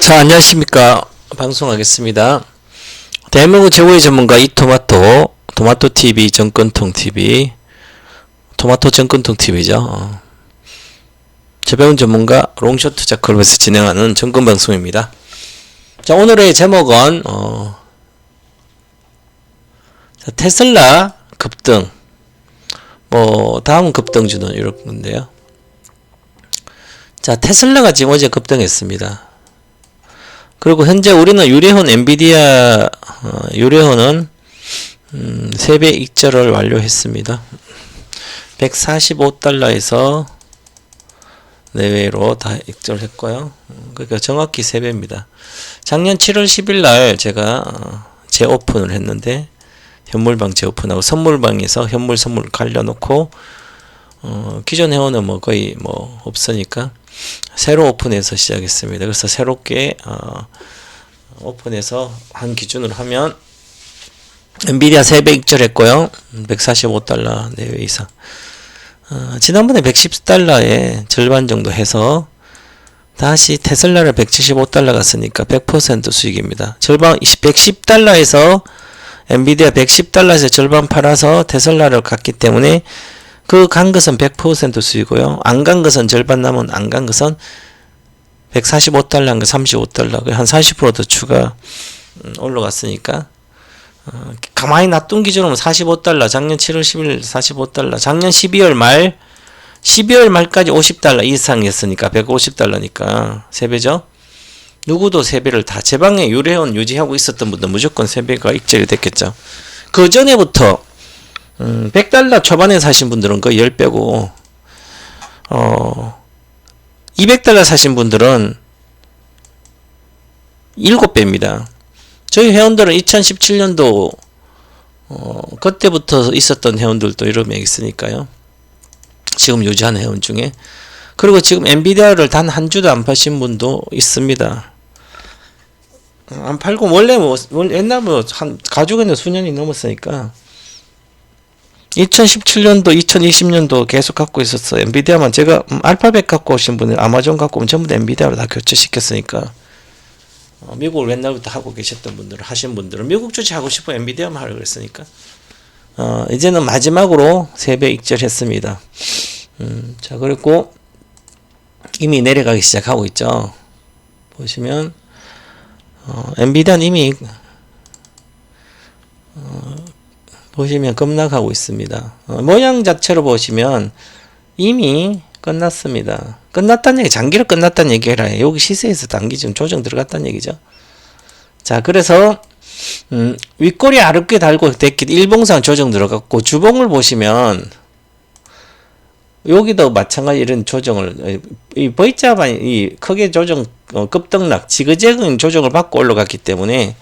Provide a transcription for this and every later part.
자, 안녕하십니까. 방송하겠습니다. 대한민국 최고의 전문가 이토마토, 토마토TV, 정권통TV, 토마토 정권통TV죠. 재배운 전문가 롱숏 투자 클럽에서 진행하는 정권방송입니다. 자, 오늘의 제목은, 테슬라 급등, 다음 급등주는 이런 건데요. 자, 테슬라가 지금 어제 급등했습니다. 그리고 현재 우리는 유레혼 엔비디아 유레혼은 3배 익절을 완료했습니다. 145달러에서 내외로 다 익절했고요. 그러니까 정확히 3배입니다. 작년 7월 10일 날 제가 재오픈을 했는데 현물방 재오픈하고 선물방에서 현물 선물 갈려놓고 기존 회원은 거의 없으니까 새로 오픈해서 시작했습니다. 그래서 새롭게 오픈해서 한 기준으로 하면 엔비디아 3배 익절했고요. 145달러 내외 이상. 지난번에 110달러에 절반 정도 해서 다시 테슬라를 175달러 갔으니까 100% 수익입니다. 절반 110달러에서 엔비디아 110달러에서 절반 팔아서 테슬라를 갔기 때문에 그 간 것은 100% 수익이고요. 안 간 것은 절반 남은 안 간 것은 145달러 한 거 35달러 한 40% 더 추가 올라갔으니까 가만히 놔둔 기준으로 45달러 작년 7월 10일 45달러 작년 12월 말까지 50달러 이상이었으니까 150달러니까 3배죠. 누구도 3배를 다 제 방에 유래원 유지하고 있었던 분들 무조건 3배가 익절이 됐겠죠. 그 전에부터 100달러 초반에 사신 분들은 거의 10배고 200달러 사신 분들은 7배입니다. 저희 회원들은 2017년도 그때부터 있었던 회원들도 이러면 있으니까요. 지금 유지하는 회원 중에. 그리고 지금 엔비디아를 단 한 주도 안 파신 분도 있습니다. 안 팔고 원래 옛날 가지고 있는 수년이 넘었으니까 2017년도, 2020년도 계속 갖고 있었어요. 엔비디아만 제가 알파벳 갖고 오신 분들, 아마존 갖고 오면 전부 다 엔비디아로 다 교체시켰으니까 미국을 옛날부터 하고 계셨던 분들, 하신 분들은 미국 주식 하고 싶어 엔비디아만 하려고 그랬으니까 이제는 마지막으로 3배 익절했습니다. 자, 그리고 이미 내려가기 시작하고 있죠. 보시면 엔비디아는 이미 보시면 급락하고 있습니다. 모양 자체로 보시면 이미 끝났습니다. 끝났다는 얘기, 장기로 끝났다는 얘기라 여기 시세에서 단기 지금 조정 들어갔다는 얘기죠. 자, 그래서 윗꼬리 아랫게 달고 됐기 일봉상 조정 들어갔고 주봉을 보시면 여기도 마찬가지 이런 조정을 이 V자만 이 크게 조정 급등락 지그재그인 조정을 받고 올라갔기 때문에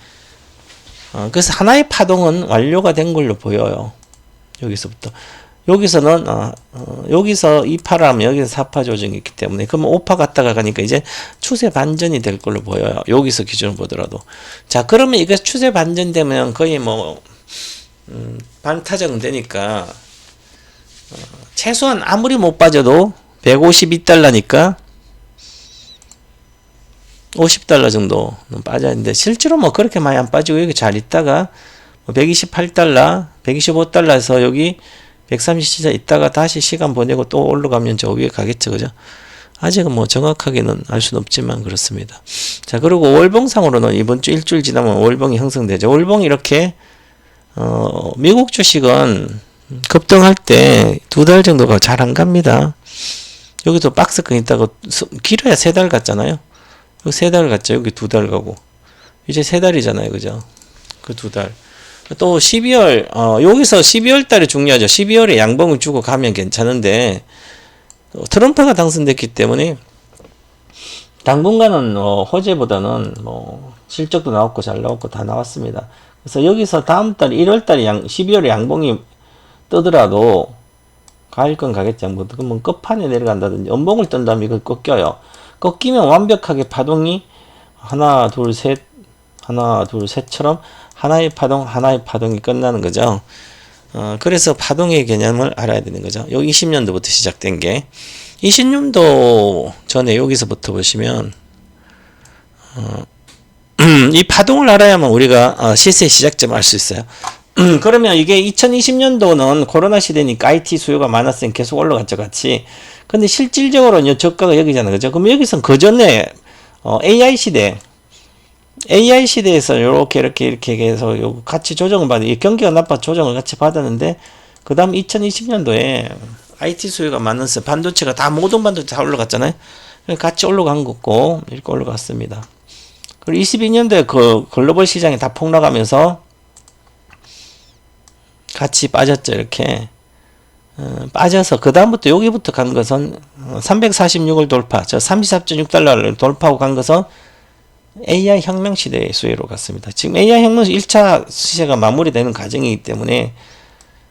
그래서 하나의 파동은 완료가 된 걸로 보여요. 여기서부터. 여기서는, 여기서 2파를 하면 여기서 4파 조정이 있기 때문에, 그러면 5파 갔다가 가니까 이제 추세 반전이 될 걸로 보여요. 여기서 기준으로 보더라도. 자, 그러면 이게 추세 반전되면 거의 반타정 되니까, 최소한 아무리 못 빠져도 152달러니까, 50달러 정도는 빠져야 되는데 실제로 그렇게 많이 안 빠지고 여기 잘 있다가 128달러, 125달러에서 여기 130시자 있다가 다시 시간 보내고 또 올라가면 저 위에 가겠죠. 그죠? 아직은 정확하게는 알 수는 없지만 그렇습니다. 자, 그리고 월봉상으로는 이번 주 일주일 지나면 월봉이 형성되죠. 월봉이 이렇게 미국 주식은 급등할 때 2달 정도가 잘 안 갑니다. 여기도 박스권 있다가 길어야 3달 갔잖아요. 3달 갔죠. 여기 2달 가고. 이제 3달이잖아요. 그죠? 그 2달. 또 12월, 여기서 12월 달이 중요하죠. 12월에 양봉을 주고 가면 괜찮은데, 트럼프가 당선됐기 때문에, 당분간은, 호재보다는, 실적도 나왔고, 잘 나왔고, 다 나왔습니다. 그래서 여기서 다음 달, 1월 달에 12월에 양봉이 뜨더라도, 갈 건 가겠죠. 그러면 끝판에 내려간다든지, 연봉을 뜬다면 이걸 꺾여요. 꺾이면 완벽하게 파동이 하나 둘 셋처럼 하나의 파동이 끝나는 거죠. 그래서 파동의 개념을 알아야 되는 거죠. 여기 20년도부터 시작된 게 20년도 전에 여기서부터 보시면 이 파동을 알아야만 우리가 시세 시작점을 알 수 있어요. 그러면 이게 2020년도는 코로나 시대니까 IT 수요가 많았으니 계속 올라갔죠, 같이. 근데 실질적으로는 저가가 여기잖아요, 그죠? 그럼 여기선 그 전에 AI 시대에서 이렇게 해서 요 같이 조정을 받는, 이 경기가 나빠 조정을 같이 받았는데, 그 다음 2020년도에 IT 수요가 많아서 반도체가 다, 모든 반도체 다 올라갔잖아요. 같이 올라간 거고, 이렇게 올라갔습니다. 그리고 22년도에 그 글로벌 시장이 다 폭락하면서 같이 빠졌죠, 이렇게. 빠져서, 그 다음부터 여기부터 간 것은 346을 돌파, 저 34.6달러를 돌파하고 간 것은 AI 혁명 시대의 수혜로 갔습니다. 지금 AI 혁명 1차 시세가 마무리되는 과정이기 때문에,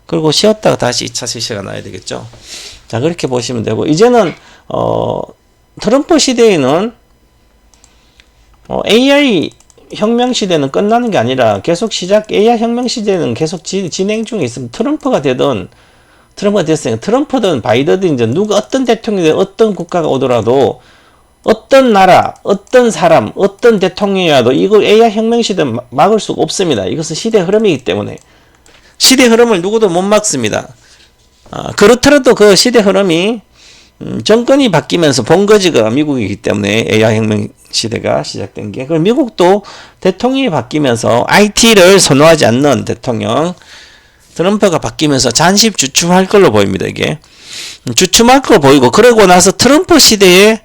그리고 쉬었다가 다시 2차 시세가 나야 되겠죠. 자, 그렇게 보시면 되고, 이제는, 트럼프 시대에는, AI 혁명 시대는 끝나는 게 아니라 계속 AI 혁명 시대는 계속 진행 중에 있으면 트럼프가 됐으니까 트럼프든 바이든든 이제 누가 어떤 대통령이든 어떤 국가가 오더라도 어떤 나라, 어떤 사람, 어떤 대통령이라도 이거 AI 혁명 시대 막을 수가 없습니다. 이것은 시대 흐름이기 때문에 시대 흐름을 누구도 못 막습니다. 그렇더라도 그 시대 흐름이 정권이 바뀌면서 본거지가 미국이기 때문에 AI 혁명 시대가 시작된 게, 그리고 미국도 대통령이 바뀌면서 IT를 선호하지 않는 대통령 트럼프가 바뀌면서 잠시 주춤할 걸로 보입니다. 이게 주춤할 걸로 보이고, 그러고 나서 트럼프 시대에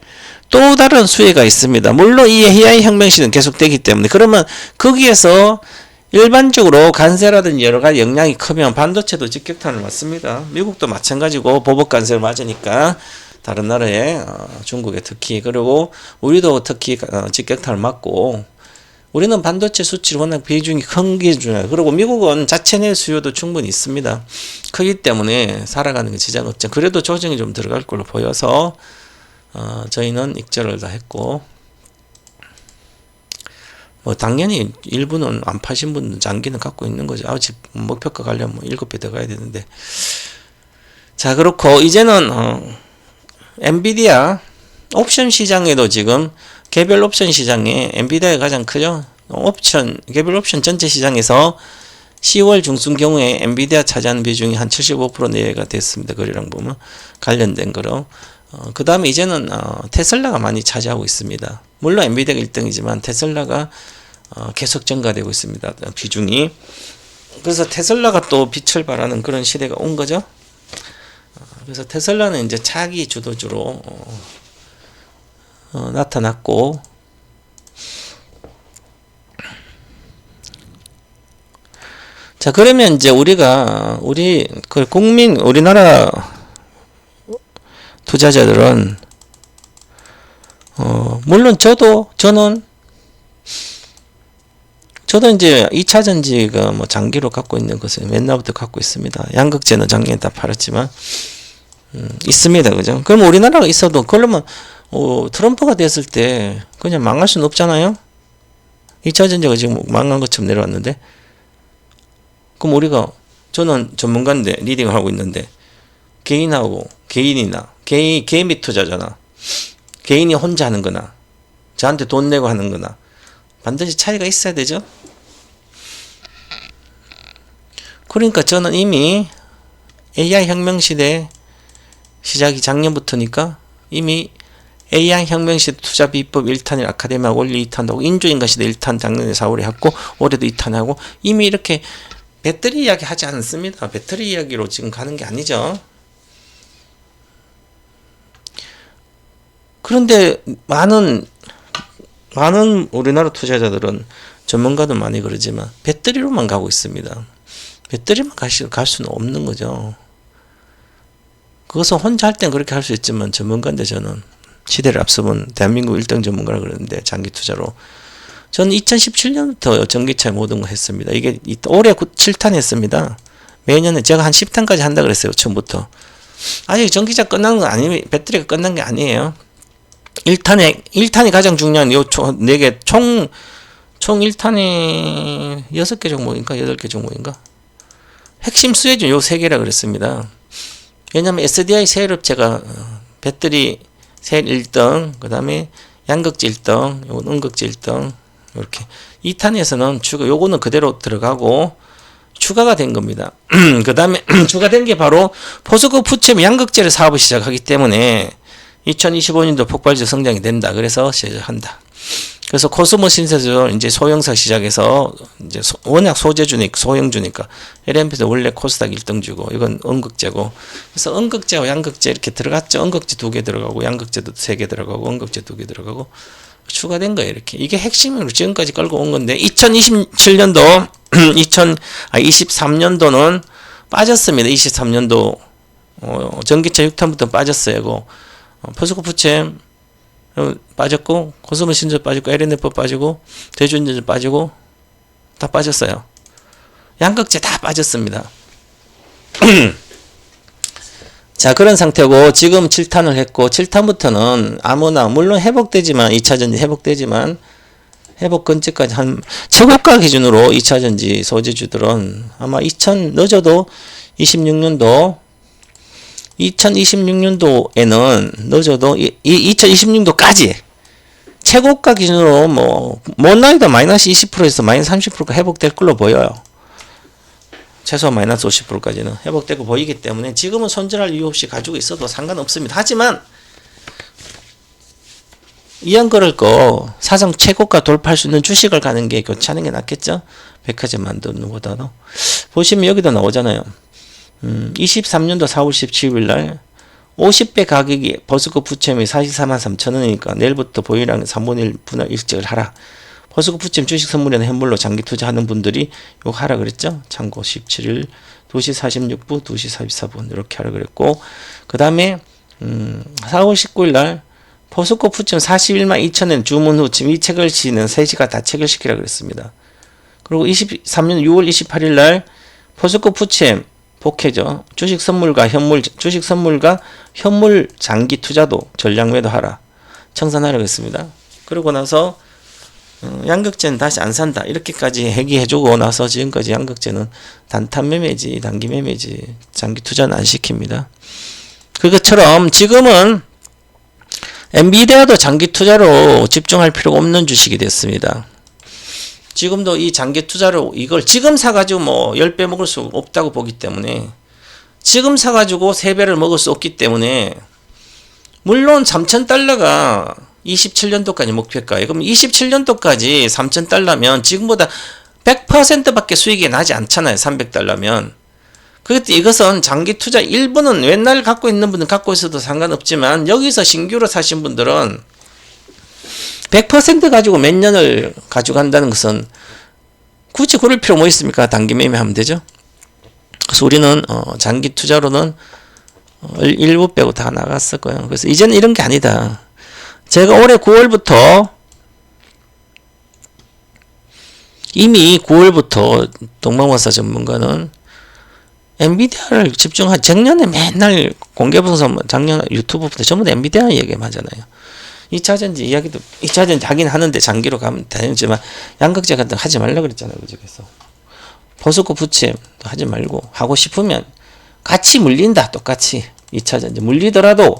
또 다른 수혜가 있습니다. 물론 이 AI 혁명 시대는 계속되기 때문에, 그러면 거기에서 일반적으로 관세라든지 여러 가지 영향이 크면 반도체도 직격탄을 맞습니다. 미국도 마찬가지고 보복 관세를 맞으니까 다른 나라에 중국에 특히, 그리고 우리도 특히 직격탄을 맞고, 우리는 반도체 수치를 워낙 비중이 큰 기준이에요. 그리고 미국은 자체 내 수요도 충분히 있습니다. 크기 때문에 살아가는 게 지장 없죠. 그래도 조정이 좀 들어갈 걸로 보여서 저희는 익절을 다 했고, 뭐 당연히 일부는 안 파신 분은 장기는 갖고 있는 거죠. 아직 목표가 가려면 7배 더 가야 되는데. 자, 그렇고 이제는 엔비디아 옵션 시장에도 지금 개별 옵션 시장에 엔비디아가 가장 크죠. 개별 옵션 전체 시장에서 10월 중순 경우에 엔비디아 차지하는 비중이 한 75% 내외가 됐습니다. 거래량 보면 관련된 거로. 그 다음에 이제는 테슬라가 많이 차지하고 있습니다. 물론 엔비디아가 1등이지만 테슬라가 계속 증가되고 있습니다. 비중이. 그래서 테슬라가 또 빛을 발하는 그런 시대가 온 거죠. 그래서 테슬라는 이제 차기 주도주로 나타났고, 자, 그러면 이제 우리나라 투자자들은 물론 저는 이제 2차 전지가 뭐 장기로 갖고 있는 것을 옛날부터 갖고 있습니다. 양극재는 작년에 다 팔았지만 있습니다. 그죠? 그럼 우리나라가 있어도, 그러면 트럼프가 됐을 때 그냥 망할 수는 없잖아요. 2차 전지가 지금 망한 것처럼 내려왔는데, 그럼 저는 전문가인데 리딩을 하고 있는데, 개인 및 투자자나 개인이 혼자 하는 거나 저한테 돈 내고 하는 거나 반드시 차이가 있어야 되죠. 그러니까 저는 이미 AI 혁명 시대 시작이 작년부터니까 이미 AI 혁명 시대 투자 비법 1탄을 아카데미아 원리 2탄하고 인조인간 시대 1탄 작년에 4월에 했고 올해도 2탄하고, 이미 이렇게 배터리 이야기 하지 않습니다. 배터리 이야기로 지금 가는 게 아니죠. 그런데 많은 우리나라 투자자들은, 전문가도 많이 그러지만 배터리로만 가고 있습니다. 배터리만 갈 수는 없는 거죠. 그것은 혼자 할 땐 그렇게 할 수 있지만, 전문가인데 저는 시대를 앞서본 대한민국 1등 전문가라 그러는데, 장기 투자로 저는 2017년부터 전기차 모든 거 했습니다. 이게 올해 7탄 했습니다. 매년에 제가 한 10탄까지 한다 그랬어요, 처음부터. 아직 전기차 끝난 건 아니에요. 배터리가 끝난 게 아니에요. 1탄이 가장 중요한 요 4개, 총 1탄이 6개 종목인가 8개 종목인가, 핵심 수혜주 요 3개라 그랬습니다. 왜냐면 SDI 세일업체가 배터리 세일 1등, 그 다음에 양극재 1등, 요건 음극재 1등. 이렇게 2탄에서는 요거는 그대로 들어가고 추가가 된 겁니다. 그 다음에 추가된 게 바로 포스코 푸챔 양극재를 사업을 시작하기 때문에 2025년도 폭발적 성장이 된다. 그래서 시작한다. 그래서 코스모 신세도 이제 소형사 시작해서 이제 워낙 소형주니까 LMP도 원래 코스닥 1등주고 이건 음극재고, 그래서 음극재와 양극재 이렇게 들어갔죠. 음극재 2개 들어가고 양극재도 3개 들어가고 음극재 2개 들어가고 추가된 거예요. 이렇게 이게 핵심으로 지금까지 끌고 온 건데 2027년도 23년도는 빠졌습니다. 23년도 전기차 6탄부터 빠졌어요. 포스코 푸챔 빠졌고, 코스모 신소 빠지고, LNF 빠지고, 대주전자 빠지고, 다 빠졌어요. 양극재 다 빠졌습니다. 자, 그런 상태고, 지금 7탄을 했고, 7탄부터는 아무나, 물론 회복되지만, 2차전지 회복되지만, 회복 근처까지 최고가 기준으로 2차전지 소재주들은 아마 늦어도 2026년도에는 늦어도 2026년도까지 최고가 기준으로 못 나이도 마이너스 20%에서 마이너스 30%가 회복될 걸로 보여요. 최소 마이너스 50%까지는 회복되고 보이기 때문에 지금은 손절할 이유 없이 가지고 있어도 상관없습니다. 하지만 이왕 그럴 거 사상 최고가 돌파할 수 있는 주식을 가는 게 교체하는 게 낫겠죠? 백화점 만드는 것보다도. 보시면 여기도 나오잖아요. 23년도 4월 17일 날 50배 가격이 포스코 푸챔이 44만 3천원이니까 내일부터 보유량 3분의 1 분할 일찍을 하라. 포스코 푸챔 주식 선물이나 현물로 장기 투자하는 분들이 요거 하라 그랬죠. 참고 17일 2시 46분 2시 44분 이렇게 하라 그랬고, 그 다음에 4월 19일 날 포스코 푸챔 41만 2천원 주문 후 지금 이 책을 시는 3시가 다 체결시키라 그랬습니다. 그리고 23년 6월 28일 날 포스코 푸챔 복해죠. 주식 선물과 현물 장기 투자도 전량 매도하라. 청산하라고 했습니다. 그러고 나서 양극재는 다시 안 산다. 이렇게까지 얘기해주고 나서 지금까지 양극재는 단탄 매매지, 단기 매매지, 장기 투자는 안 시킵니다. 그것처럼 지금은 엔비디아도 장기 투자로 집중할 필요가 없는 주식이 됐습니다. 지금도 이 장기 투자로 이걸 지금 사가지고 10배 먹을 수 없다고 보기 때문에, 지금 사가지고 3배를 먹을 수 없기 때문에, 물론 3,000달러가 27년도까지 목표가예요. 그럼 27년도까지 3,000달러면 지금보다 100% 밖에 수익이 나지 않잖아요. 300달러면. 그때 이것은 장기 투자 일부는 옛날 갖고 있는 분은 갖고 있어도 상관없지만, 여기서 신규로 사신 분들은 100% 가지고 몇 년을 가지고 간다는 것은 굳이 그럴 필요 뭐 있습니까? 단기 매매하면 되죠. 그래서 우리는 장기 투자로는 일부 빼고 다 나갔었고요. 그래서 이제는 이런 게 아니다. 제가 올해 9월부터 이미 9월부터 동방원사 전문가는 엔비디아를 작년에 맨날 공개방송, 작년 유튜브부터 전부 다 엔비디아 얘기만 하잖아요. 2차전지 이야기도 2차전지 하긴 하는데 장기로 가면 되지만 양극재 같은 거 하지 말라 그랬잖아요. 그래서 포스코 푸챔 하지 말고, 하고 싶으면 같이 물린다. 똑같이 2차전지 물리더라도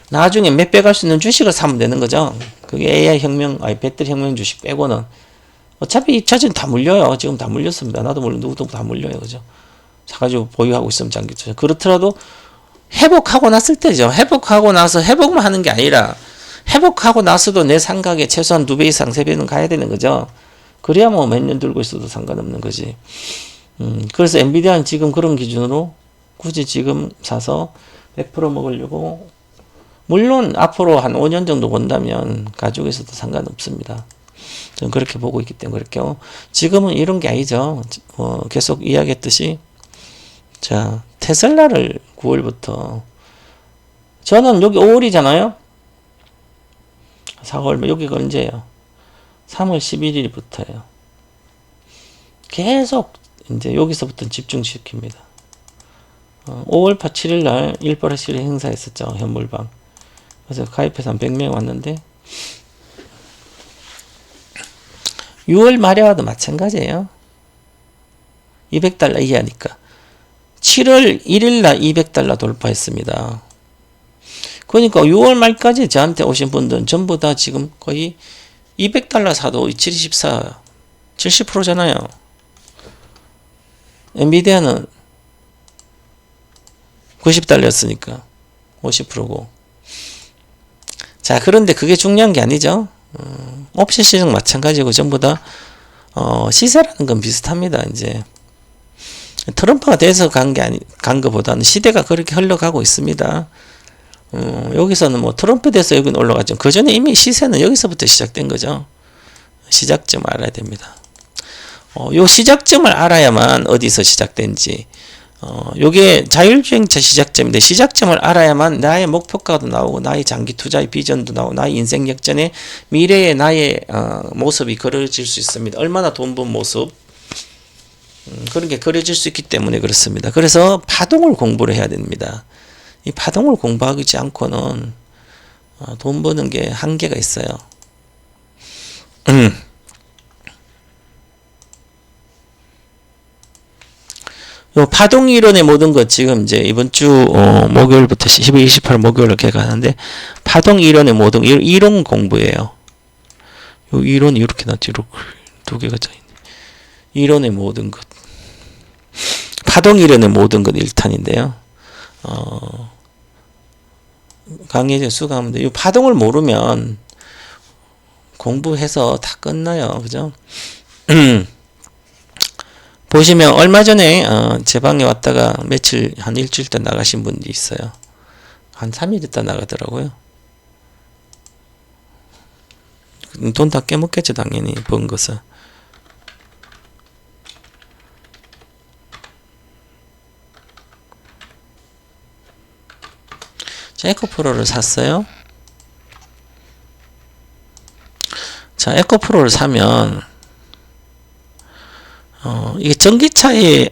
나중에 몇 배 갈 수 있는 주식을 사면 되는 거죠. 그게 AI 혁명, 배터리 혁명 주식 빼고는 어차피 2차전지 다 물려요. 지금 다 물렸습니다. 나도 물론 누구도 다 물려요. 그죠? 사가지고 보유하고 있으면 장기 투자. 그렇더라도 회복하고 났을 때죠. 회복하고 나서 회복만 하는 게 아니라 회복하고 나서도 내 생각에 최소한 2배 이상 3배는 가야 되는 거죠. 그래야 몇 년 들고 있어도 상관없는 거지. 그래서 엔비디아는 지금 그런 기준으로 굳이 지금 사서 100% 먹으려고, 물론 앞으로 한 5년 정도 본다면 가지고 있어도 상관없습니다. 저는 그렇게 보고 있기 때문에 그렇게요. 지금은 이런 게 아니죠. 계속 이야기했듯이, 자, 테슬라를 9월부터, 저는 여기 5월이잖아요. 4월, 여기가 언제예요? 3월 11일부터예요. 계속 이제 여기서부터 집중시킵니다. 5월 7일 날 1+1 행사했었죠. 현물방. 그래서 가입해서 한 100명 왔는데, 6월 말에 와도 마찬가지예요. 200달러 이하니까. 7월 1일 날 200달러 돌파했습니다. 그러니까 6월 말까지 저한테 오신 분들은 전부 다 지금 거의 200달러 사도 2724 70%잖아요. 엔비디아는 90달러였으니까 50%고. 자, 그런데 그게 중요한 게 아니죠. 옵션 시장 마찬가지고 전부 다 시세라는 건 비슷합니다. 이제 트럼프가 돼서 간 거보다는 시대가 그렇게 흘러가고 있습니다. 여기서는 뭐 트럼프 돼서 여기는 올라가죠. 그 전에 이미 시세는 여기서부터 시작된 거죠. 시작점을 알아야 됩니다. 요 시작점을 알아야만 어디서 시작된지. 요게 자율주행차 시작점인데, 시작점을 알아야만 나의 목표가도 나오고, 나의 장기 투자의 비전도 나오고, 나의 인생 역전의 미래의 나의 모습이 그려질 수 있습니다. 얼마나 돈 번 모습, 그런 게 그려질 수 있기 때문에 그렇습니다. 그래서 파동을 공부를 해야 됩니다. 이 파동을 공부하지 않고는 돈 버는 게 한계가 있어요. 요 파동 이론의 모든 것, 지금 이제 이번 주 목요일부터 12, 28 목요일로 개강하는데, 파동 이론의 모든 이론 공부예요. 요 이론이 이렇게 나왔죠. 이렇게 두 개가 짜 있네. 이론의 모든 것, 파동 이론의 모든 것 1탄인데요. 강의제 수강하면 돼. 이 파동을 모르면 공부해서 다 끝나요. 그죠? 보시면 얼마 전에 제 방에 왔다가 며칠 한 일주일 있다 나가신 분이 있어요. 한 3일 있다 나가더라고요. 돈 다 깨먹겠죠, 당연히 번 것은. 자, 에코프로를 샀어요. 자, 에코프로를 사면 이게 전기차에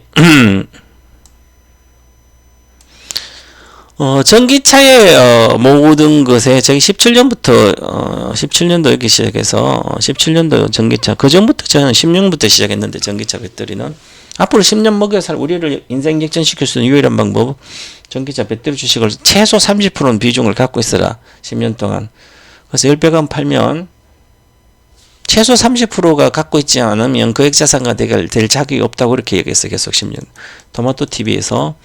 전기차의 모든 것에 저기 17년도 여기 시작해서 17년도 전기차, 그 전부터 저는 10년부터 시작했는데, 전기차 배터리는 앞으로 10년 먹여 살 우리를 인생 역전시킬 수 있는 유일한 방법, 전기차 배터리 주식을 최소 30%는 비중을 갖고 있어라. 10년 동안. 그래서 10배간 팔면 최소 30%가 갖고 있지 않으면 거액자산가 될 자격이 없다고 그렇게 얘기했어요. 계속 10년. 토마토 TV에서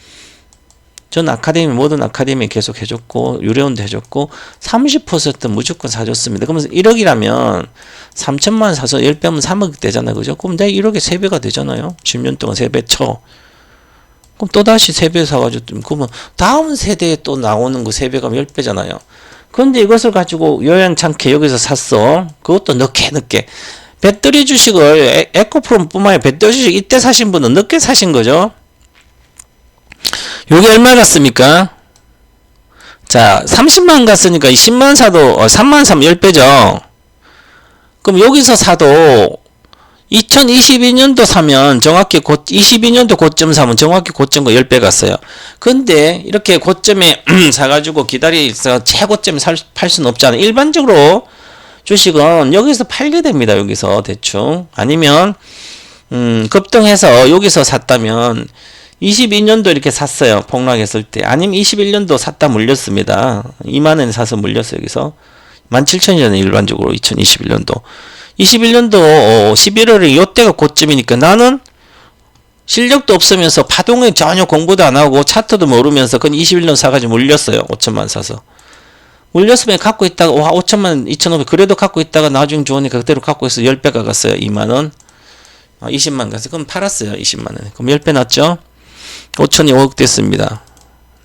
전 모든 아카데미 계속 해줬고, 유료원도 해줬고, 30% 무조건 사줬습니다. 그러면서 1억이라면 3천만 사서 10배면 3억 되잖아요. 그죠? 그럼 내 1억에 3배가 되잖아요. 10년 동안 3배 쳐. 그럼 또다시 3배 사가지고, 그러면 다음 세대에 또 나오는 거 3배가 10배잖아요. 근데 이것을 가지고 요양찮게 여기서 샀어. 그것도 늦게. 배터리 주식을, 에코프롬뿐만 아니라 배터리 주식 이때 사신 분은 늦게 사신 거죠. 요게 얼마 갔습니까? 자, 30만 갔으니까 10만 사도 3만 사면 10배죠. 그럼 여기서 사도 2022년도 사면 정확히 22년도 고점 사면 정확히 고점과 10배 갔어요. 근데 이렇게 고점에 사가지고 기다려서 최고점에 팔 수는 없잖아요. 일반적으로 주식은 여기서 팔게 됩니다. 여기서 대충. 아니면 급등해서 여기서 샀다면 22년도 이렇게 샀어요. 폭락했을 때. 아니면 21년도 샀다 물렸습니다. 2만원에 사서 물렸어요. 여기서 17,000이잖아요. 일반적으로 2021년도. 21년도 11월에 요때가 고점이니까 나는 실력도 없으면서 파동에 전혀 공부도 안 하고 차트도 모르면서 그건 21년 사가지고 물렸어요. 5천만 사서. 물렸으면 갖고 있다가 5천만 2,500 그래도 갖고 있다가 나중에 좋으니까 그대로 갖고 있어 10배가 갔어요. 2만원. 20만 갔어요. 그럼 팔았어요. 20만원에. 그럼 10배 났죠? 5천이 5억 됐습니다.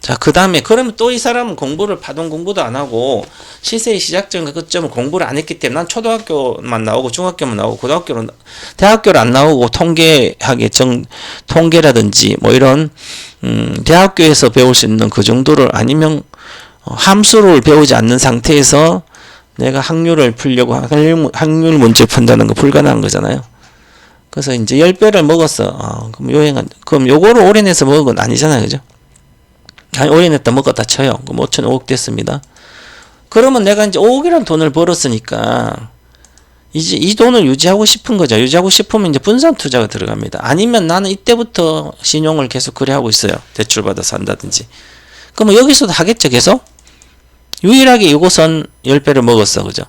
자, 그 다음에 그러면 또 이 사람은 파동 공부도 안 하고 시세의 시작점과 끝점을 공부를 안 했기 때문에 난 초등학교만 나오고 중학교만 나오고 대학교를 안 나오고 통계라든지 뭐 이런 대학교에서 배울 수 있는 그 정도를, 아니면 함수를 배우지 않는 상태에서 내가 확률을 풀려고 확률 문제 푼다는 거 불가능한 거잖아요. 그래서 이제 10배를 먹었어. 그럼 요거를 올인해서 먹은 건 아니잖아요. 그죠? 아니, 올인했다 먹었다 쳐요. 그럼 5천 5억 됐습니다. 그러면 내가 이제 5억이라는 돈을 벌었으니까 이제 이 돈을 유지하고 싶은 거죠. 유지하고 싶으면 이제 분산 투자가 들어갑니다. 아니면 나는 이때부터 신용을 계속 거래하고 있어요. 대출 받아서 한다든지. 그러면 여기서도 하겠죠. 계속? 유일하게 이것은 10배를 먹었어. 그죠?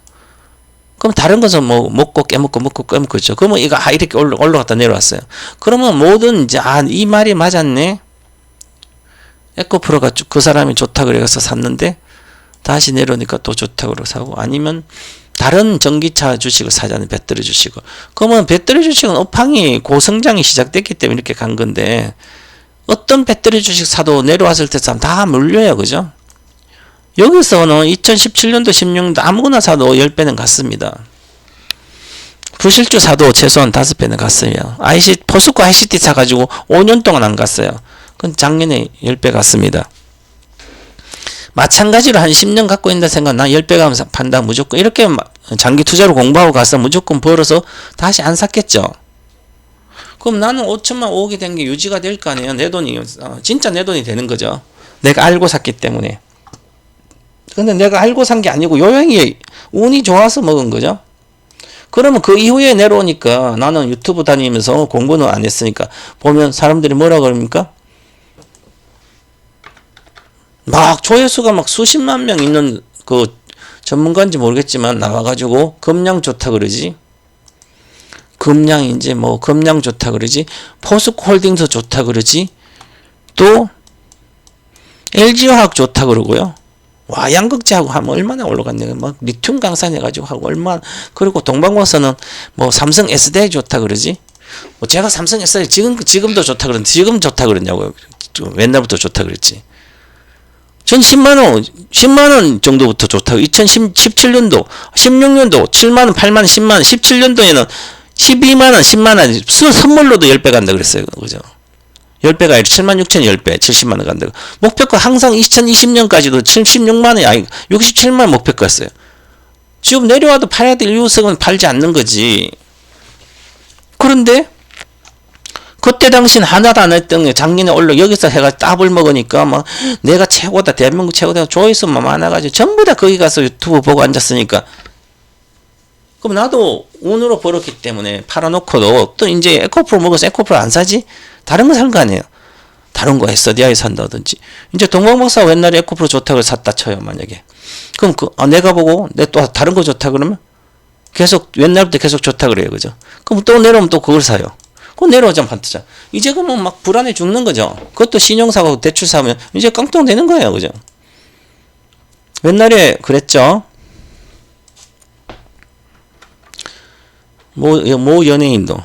그럼 다른 것은 뭐 먹고 깨먹고 먹고 깨먹고 그죠? 그러면 이거 이렇게 올라갔다 내려왔어요. 그러면 모든 이제 이 말이 맞았네. 에코프로가 그 사람이 좋다 그래서 샀는데 다시 내려오니까 또 좋다 그러고 사고, 아니면 다른 전기차 주식을 사자는 배터리 주식을. 그러면 배터리 주식은 업황이 고성장이 시작됐기 때문에 이렇게 간 건데, 어떤 배터리 주식 사도 내려왔을 때 다 물려요. 그죠? 여기서는 2017년도 16년도 아무거나 사도 10배는 갔습니다. 부실주 사도 최소한 5배는 갔어요. 포스코 ICT 사가지고 5년 동안 안 갔어요. 그건 작년에 10배 갔습니다. 마찬가지로 한 10년 갖고 있다 생각, 난 10배 가면서 판다 무조건. 이렇게 장기 투자로 공부하고 가서 무조건 벌어서 다시 안 샀겠죠. 그럼 나는 5천만 5억이 된 게 유지가 될 거 아니에요. 내 돈이, 진짜 내 돈이 되는 거죠. 내가 알고 샀기 때문에. 근데 내가 알고 산 게 아니고 요양이 운이 좋아서 먹은 거죠. 그러면 그 이후에 내려오니까, 나는 유튜브 다니면서 공부는 안 했으니까 보면 사람들이 뭐라 그럽니까? 막 조회수가 막 수십만 명 있는 그 전문가인지 모르겠지만 나와가지고 금량 좋다 그러지. 금량인지 뭐 금량 좋다 그러지. 포스코홀딩스 좋다 그러지. 또 LG화학 좋다 그러고요. 와, 양극재하고 하면 얼마나 올라갔네. 막 리튬 강산해가지고 하고 얼마나. 그리고 동방원서는 뭐 삼성 SDI 좋다 그러지. 뭐 제가 삼성 SDI 지금도 좋다 그러는데, 지금 좋다 그랬냐고요. 옛날부터 좋다 그랬지. 전 10만원 정도부터 좋다고. 2017년도, 16년도 7만원, 8만원, 10만원, 17년도에는 12만원, 10만원, 선물로도 10배 간다 그랬어요. 그죠? 10배가 아니라 7만 6천 10배, 70만원 간다고. 목표가 항상 2020년까지도 76만원이 아니, 67만원 목표가였어요. 지금 내려와도 팔아야 될 이유성은 팔지 않는 거지. 그런데, 그때 당시는 하나도 안 했던 게 작년에 여기서 해가 따블 먹으니까 막 내가 최고다, 대한민국 최고다, 조회수만 많아가지고 전부 다 거기 가서 유튜브 보고 앉았으니까. 그럼 나도 운으로 벌었기 때문에 팔아놓고도 또 이제 에코프로 먹어서 에코프로 안 사지? 다른 거 산 거 아니에요. 다른 거 SDI 산다든지. 이제 동방박사가 옛날에 에코프로 좋다고 샀다 쳐요, 만약에. 그럼 내가 보고 내 또 다른 거 좋다 그러면 계속 옛날부터 계속 좋다 그래요. 그죠? 그럼 또 내려오면 또 그걸 사요. 그거 내려오자면 반투자. 이제 그러면 막 불안해 죽는 거죠. 그것도 신용사고 대출 사면 이제 깡통 되는 거예요. 그죠? 옛날에 그랬죠. 모 연예인도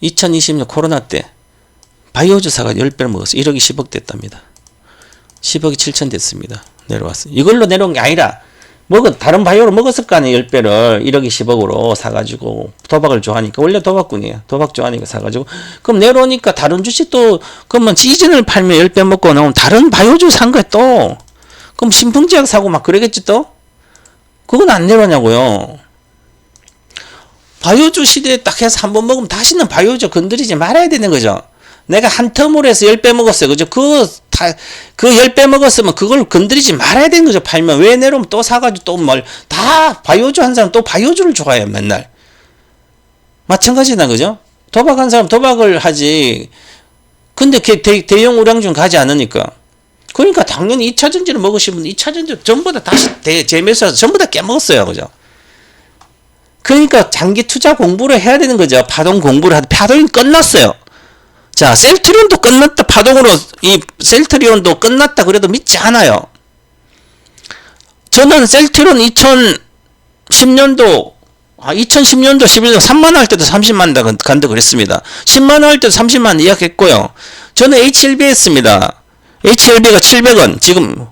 2020년 코로나 때 바이오주사가 10배를 먹었어요. 1억이 10억 됐답니다. 10억이 7천 됐습니다. 내려왔어요. 이걸로 내려온 게 아니라 다른 바이오를 먹었을 거 아니에요. 10배를 1억이 10억으로 사가지고. 도박을 좋아하니까. 원래 도박꾼이에요. 도박 좋아하니까 사가지고. 그럼 내려오니까 다른 주식도, 그러면 시즌을 팔면 10배 먹고 나오면 다른 바이오주 산 거야 또. 그럼 신풍제약 사고 막 그러겠지 또? 그건 안 내려오냐고요. 바이오주 시대에 딱 해서 한번 먹으면 다시는 바이오주 건드리지 말아야 되는 거죠. 내가 한 텀으로 해서 10배 먹었어요. 그죠? 그 10배 먹었으면 그걸 건드리지 말아야 되는 거죠. 팔면. 왜 내려오면 또 사가지고 또 다 바이오주 한 사람 또 바이오주를 좋아해요. 맨날. 마찬가지다. 그죠? 도박한 사람 도박을 하지. 근데 대형 우량주는 가지 않으니까. 그러니까 당연히 2차전지를 먹으신 분 2차전지 전부 다 다시 재매수해서 전부 다 깨먹었어요. 그죠? 그러니까 장기 투자 공부를 해야 되는 거죠. 파동 공부를 하는데 파동이 끝났어요. 자, 셀트리온도 끝났다. 파동으로 이 셀트리온도 끝났다. 그래도 믿지 않아요. 저는 셀트리온 2010년도 11년도 3만원 할 때도 30만원 간다 그랬습니다. 10만원 할 때도 30만원 예약했고요. 저는 HLB 했습니다. HLB가 700원. 지금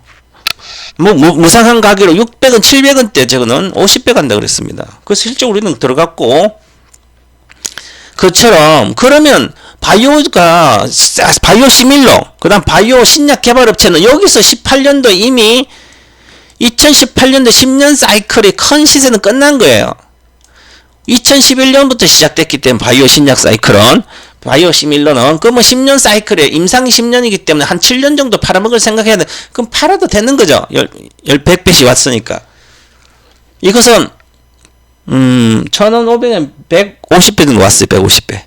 무상한 가격으로 600원, 700원대 저거는 50배 간다 그랬습니다. 그래서 실적으로 우리는 들어갔고, 그처럼 그러면 바이오 시밀로, 그 다음 바이오 신약 개발업체는 여기서 18년도 이미 2018년도 10년 사이클의 큰 시세는 끝난 거예요. 2011년부터 시작됐기 때문에 바이오 신약 사이클은, 바이오 시밀러는 그 10년 사이클에 임상이 10년이기 때문에 한 7년 정도 팔아먹을 생각해야 돼. 그럼 팔아도 되는 거죠. 100배씩 왔으니까. 이것은 1,500엔 150배 정도 왔어요. 150배.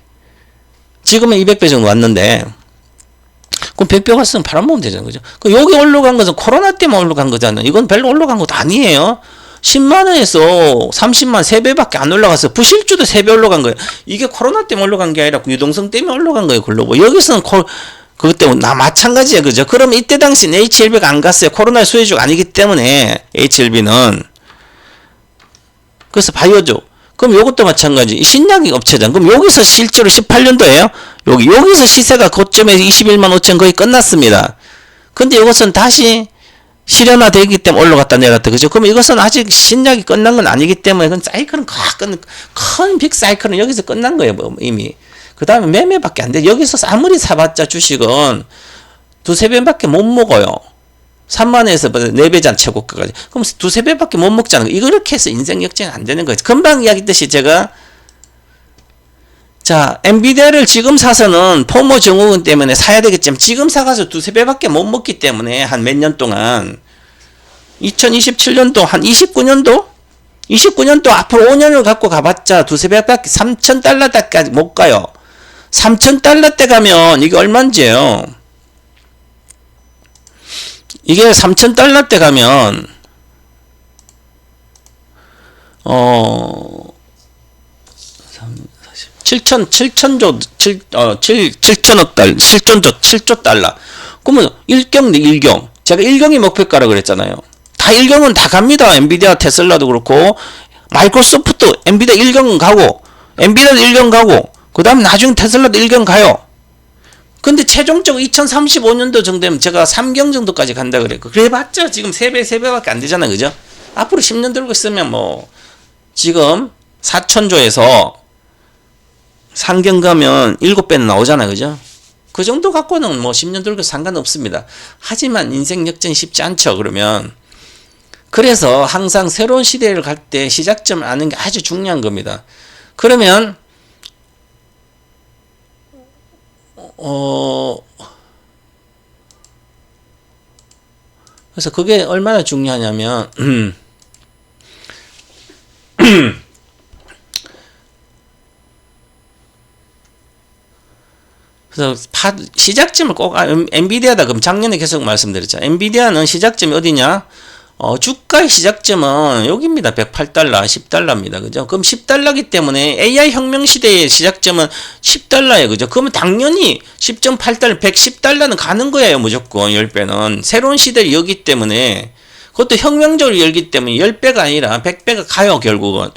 지금은 200배 정도 왔는데, 그럼 100배 갔으면 팔아먹으면 되잖아요. 그죠? 그 여기 올라간 것은 코로나 때문에 올라간 거잖아요. 이건 별로 올라간 것도 아니에요. 10만원에서 30만 3배밖에 안 올라갔어요. 부실주도 3배 올라간 거예요. 이게 코로나 때문에 올라간 게 아니라 유동성 때문에 올라간 거예요. 글로벌. 여기서는 그것 때문에 마찬가지예요. 그죠? 그럼 이때 당시는 HLB가 안 갔어요. 코로나 수혜주가 아니기 때문에 HLB는. 그래서 바이오죠. 그럼 요것도 마찬가지. 신약이 업체잖아. 그럼 여기서 실제로 18년도에요. 여기서 시세가 고점에 21만 5천 거의 끝났습니다. 근데 이것은 다시 실현화되기 때문에 올라갔다 내려갔다. 그죠? 그럼 이것은 아직 신약이 끝난 건 아니기 때문에 그건 사이클은 큰 빅 사이클은 여기서 끝난 거예요. 뭐 이미. 그 다음에 매매밖에 안 돼. 여기서 아무리 사봤자 주식은 두세 배밖에 못 먹어요. 3만에서 4배잖아, 최고가까지. 그럼 두세 배밖에 못 먹잖아. 이렇게 해서 인생 역전이 안 되는 거예요. 금방 이야기했듯이 제가 자, 엔비디아를 지금 사서는 포모 증후군 때문에 사야 되겠지만 지금 사가서 두세 배밖에 못 먹기 때문에 한 몇 년 동안 2027년도 한 29년도? 29년도 앞으로 5년을 갖고 가봤자 두세 배밖에 3,000달러까지 못 가요. 3,000달러 때 가면 이게 얼마인지예요. 이게 3,000달러 때 가면 7천억 달러, 7조 달러. 그러면 1경. 제가 1경이 목표가라고 그랬잖아요. 다 1경은 다 갑니다. 엔비디아, 테슬라도 그렇고, 마이크로소프트, 엔비디아 1경은 가고, 엔비디아도 1경 가고, 그 다음 나중에 테슬라도 1경 가요. 근데 최종적으로 2035년도 정도 되면 제가 3경 정도까지 간다 그랬고, 그래봤자 지금 3배밖에 안 되잖아요. 그죠? 앞으로 10년 들고 있으면 뭐, 지금 4천조에서 3경 가면 7배는 나오잖아요. 그죠? 그 정도 갖고는 뭐 10년 들고 상관없습니다. 하지만 인생 역전이 쉽지 않죠. 그러면. 그래서 항상 새로운 시대를 갈 때 시작점을 아는 게 아주 중요한 겁니다. 그러면 그래서 그게 얼마나 중요하냐면 그래서 시작점을 꼭 엔비디아다. 그럼 작년에 계속 말씀드렸죠. 엔비디아는 시작점이 어디냐? 주가의 시작점은 여기입니다. 108달러, 10달러입니다. 그죠? 그럼 10달러기 때문에 AI 혁명 시대의 시작점은 10달러예요. 그죠? 그러면 당연히 10.8달러, 110달러는 가는 거예요. 무조건 10배는. 새로운 시대를 열기 때문에 그것도 혁명적으로 열기 때문에 10배가 아니라 100배가 가요. 결국은.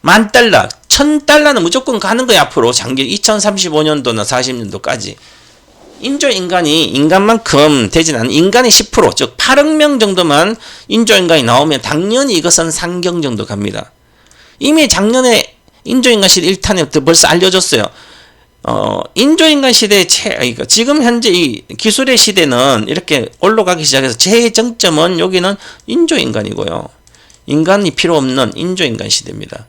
10,000달러, 1,000달러는 무조건 가는 거예요. 앞으로 장기 2035년도나 40년도까지. 인조인간이 인간만큼 되진 않은 인간의 10%, 즉 8억 명 정도만 인조인간이 나오면 당연히 이것은 상경 정도 갑니다. 이미 작년에 인조인간 시대 1탄에 벌써 알려줬어요. 인조인간 시대의 지금 현재 이 기술의 시대는 이렇게 올라가기 시작해서 최정점은 여기는 인조인간이고요. 인간이 필요 없는 인조인간 시대입니다.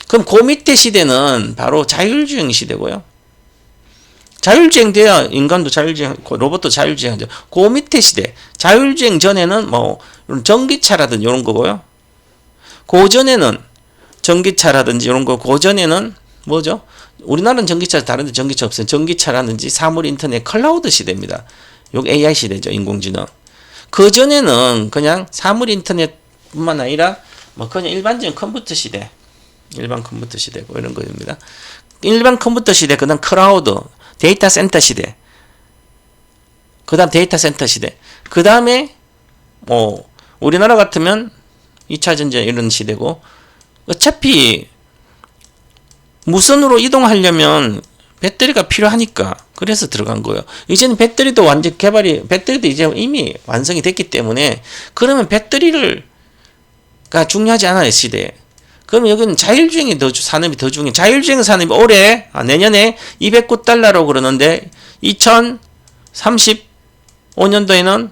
그럼 그 밑에 시대는 바로 자율주행 시대고요. 자율주행 돼야 인간도 자율주행, 로봇도 자율주행하죠. 그 밑에 시대. 자율주행 전에는 뭐 전기차라든지 이런 거고요. 그 전에는 전기차라든지 이런 거. 그 전에는 뭐죠? 우리나라는 전기차 다른데 전기차 없어요. 전기차라든지 사물 인터넷 클라우드 시대입니다. 여기 AI 시대죠. 인공지능. 그 전에는 그냥 사물 인터넷뿐만 아니라 뭐 그냥 일반적인 컴퓨터 시대. 일반 컴퓨터 시대 뭐 이런 거입니다. 일반 컴퓨터 시대, 그 다음 클라우드, 데이터 센터 시대, 그 다음 데이터 센터 시대, 그 다음에 뭐 우리나라 같으면 2차 전지 이런 시대고, 어차피 무선으로 이동하려면 배터리가 필요하니까 그래서 들어간 거예요. 이제는 배터리도 완전 배터리도 이제 이미 완성이 됐기 때문에 그러면 배터리가 중요하지 않아요. 시대에. 그럼 여기는 자율주행이 산업이 더 중요해요. 자율주행 산업이 올해, 내년에 209달러라고 그러는데 2035년도에는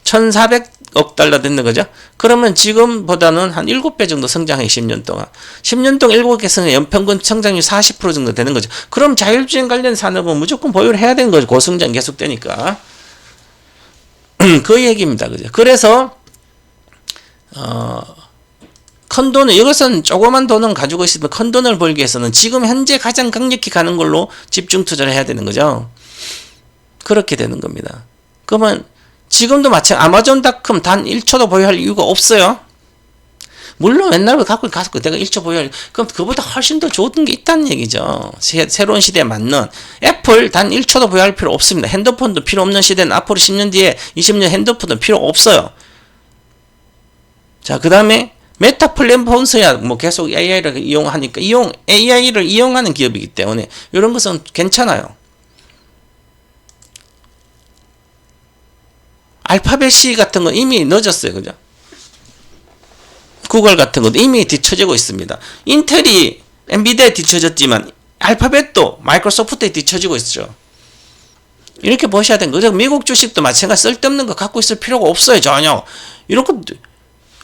1,400억 달러 됐는 거죠. 그러면 지금보다는 한 7배 정도 성장해. 10년 동안. 10년 동안 7개 성장, 연평균 성장률 40% 정도 되는 거죠. 그럼 자율주행 관련 산업은 무조건 보유를 해야 되는 거죠. 고성장 계속되니까. 그 얘기입니다. 그죠? 그래서 큰 돈을, 이것은 조그만 돈은 가지고 있으면 큰 돈을 벌기 위해서는 지금 현재 가장 강력히 가는 걸로 집중 투자를 해야 되는 거죠. 그렇게 되는 겁니다. 그러면 지금도 마찬가지 아마존닷컴 단 1초도 보유할 이유가 없어요. 물론 옛날에 갖고 가서 내가 1초 보유할 그럼 그보다 훨씬 더 좋은 게 있다는 얘기죠. 새로운 시대에 맞는 애플 단 1초도 보유할 필요 없습니다. 핸드폰도 필요 없는 시대는 앞으로 10년 뒤에 20년 핸드폰도 필요 없어요. 자, 그 다음에 메타 플랫폼스야 뭐 계속 AI를 이용하니까 AI를 이용하는 기업이기 때문에 이런 것은 괜찮아요. 알파벳 C 같은 건 이미 늦었어요. 그죠? 구글 같은 것도 이미 뒤처지고 있습니다. 인텔이 엔비디아에 뒤처졌지만 알파벳도 마이크로소프트에 뒤처지고 있죠. 이렇게 보셔야 되는 거죠. 미국 주식도 마찬가지 쓸데없는 거 갖고 있을 필요가 없어요. 전혀. 이렇게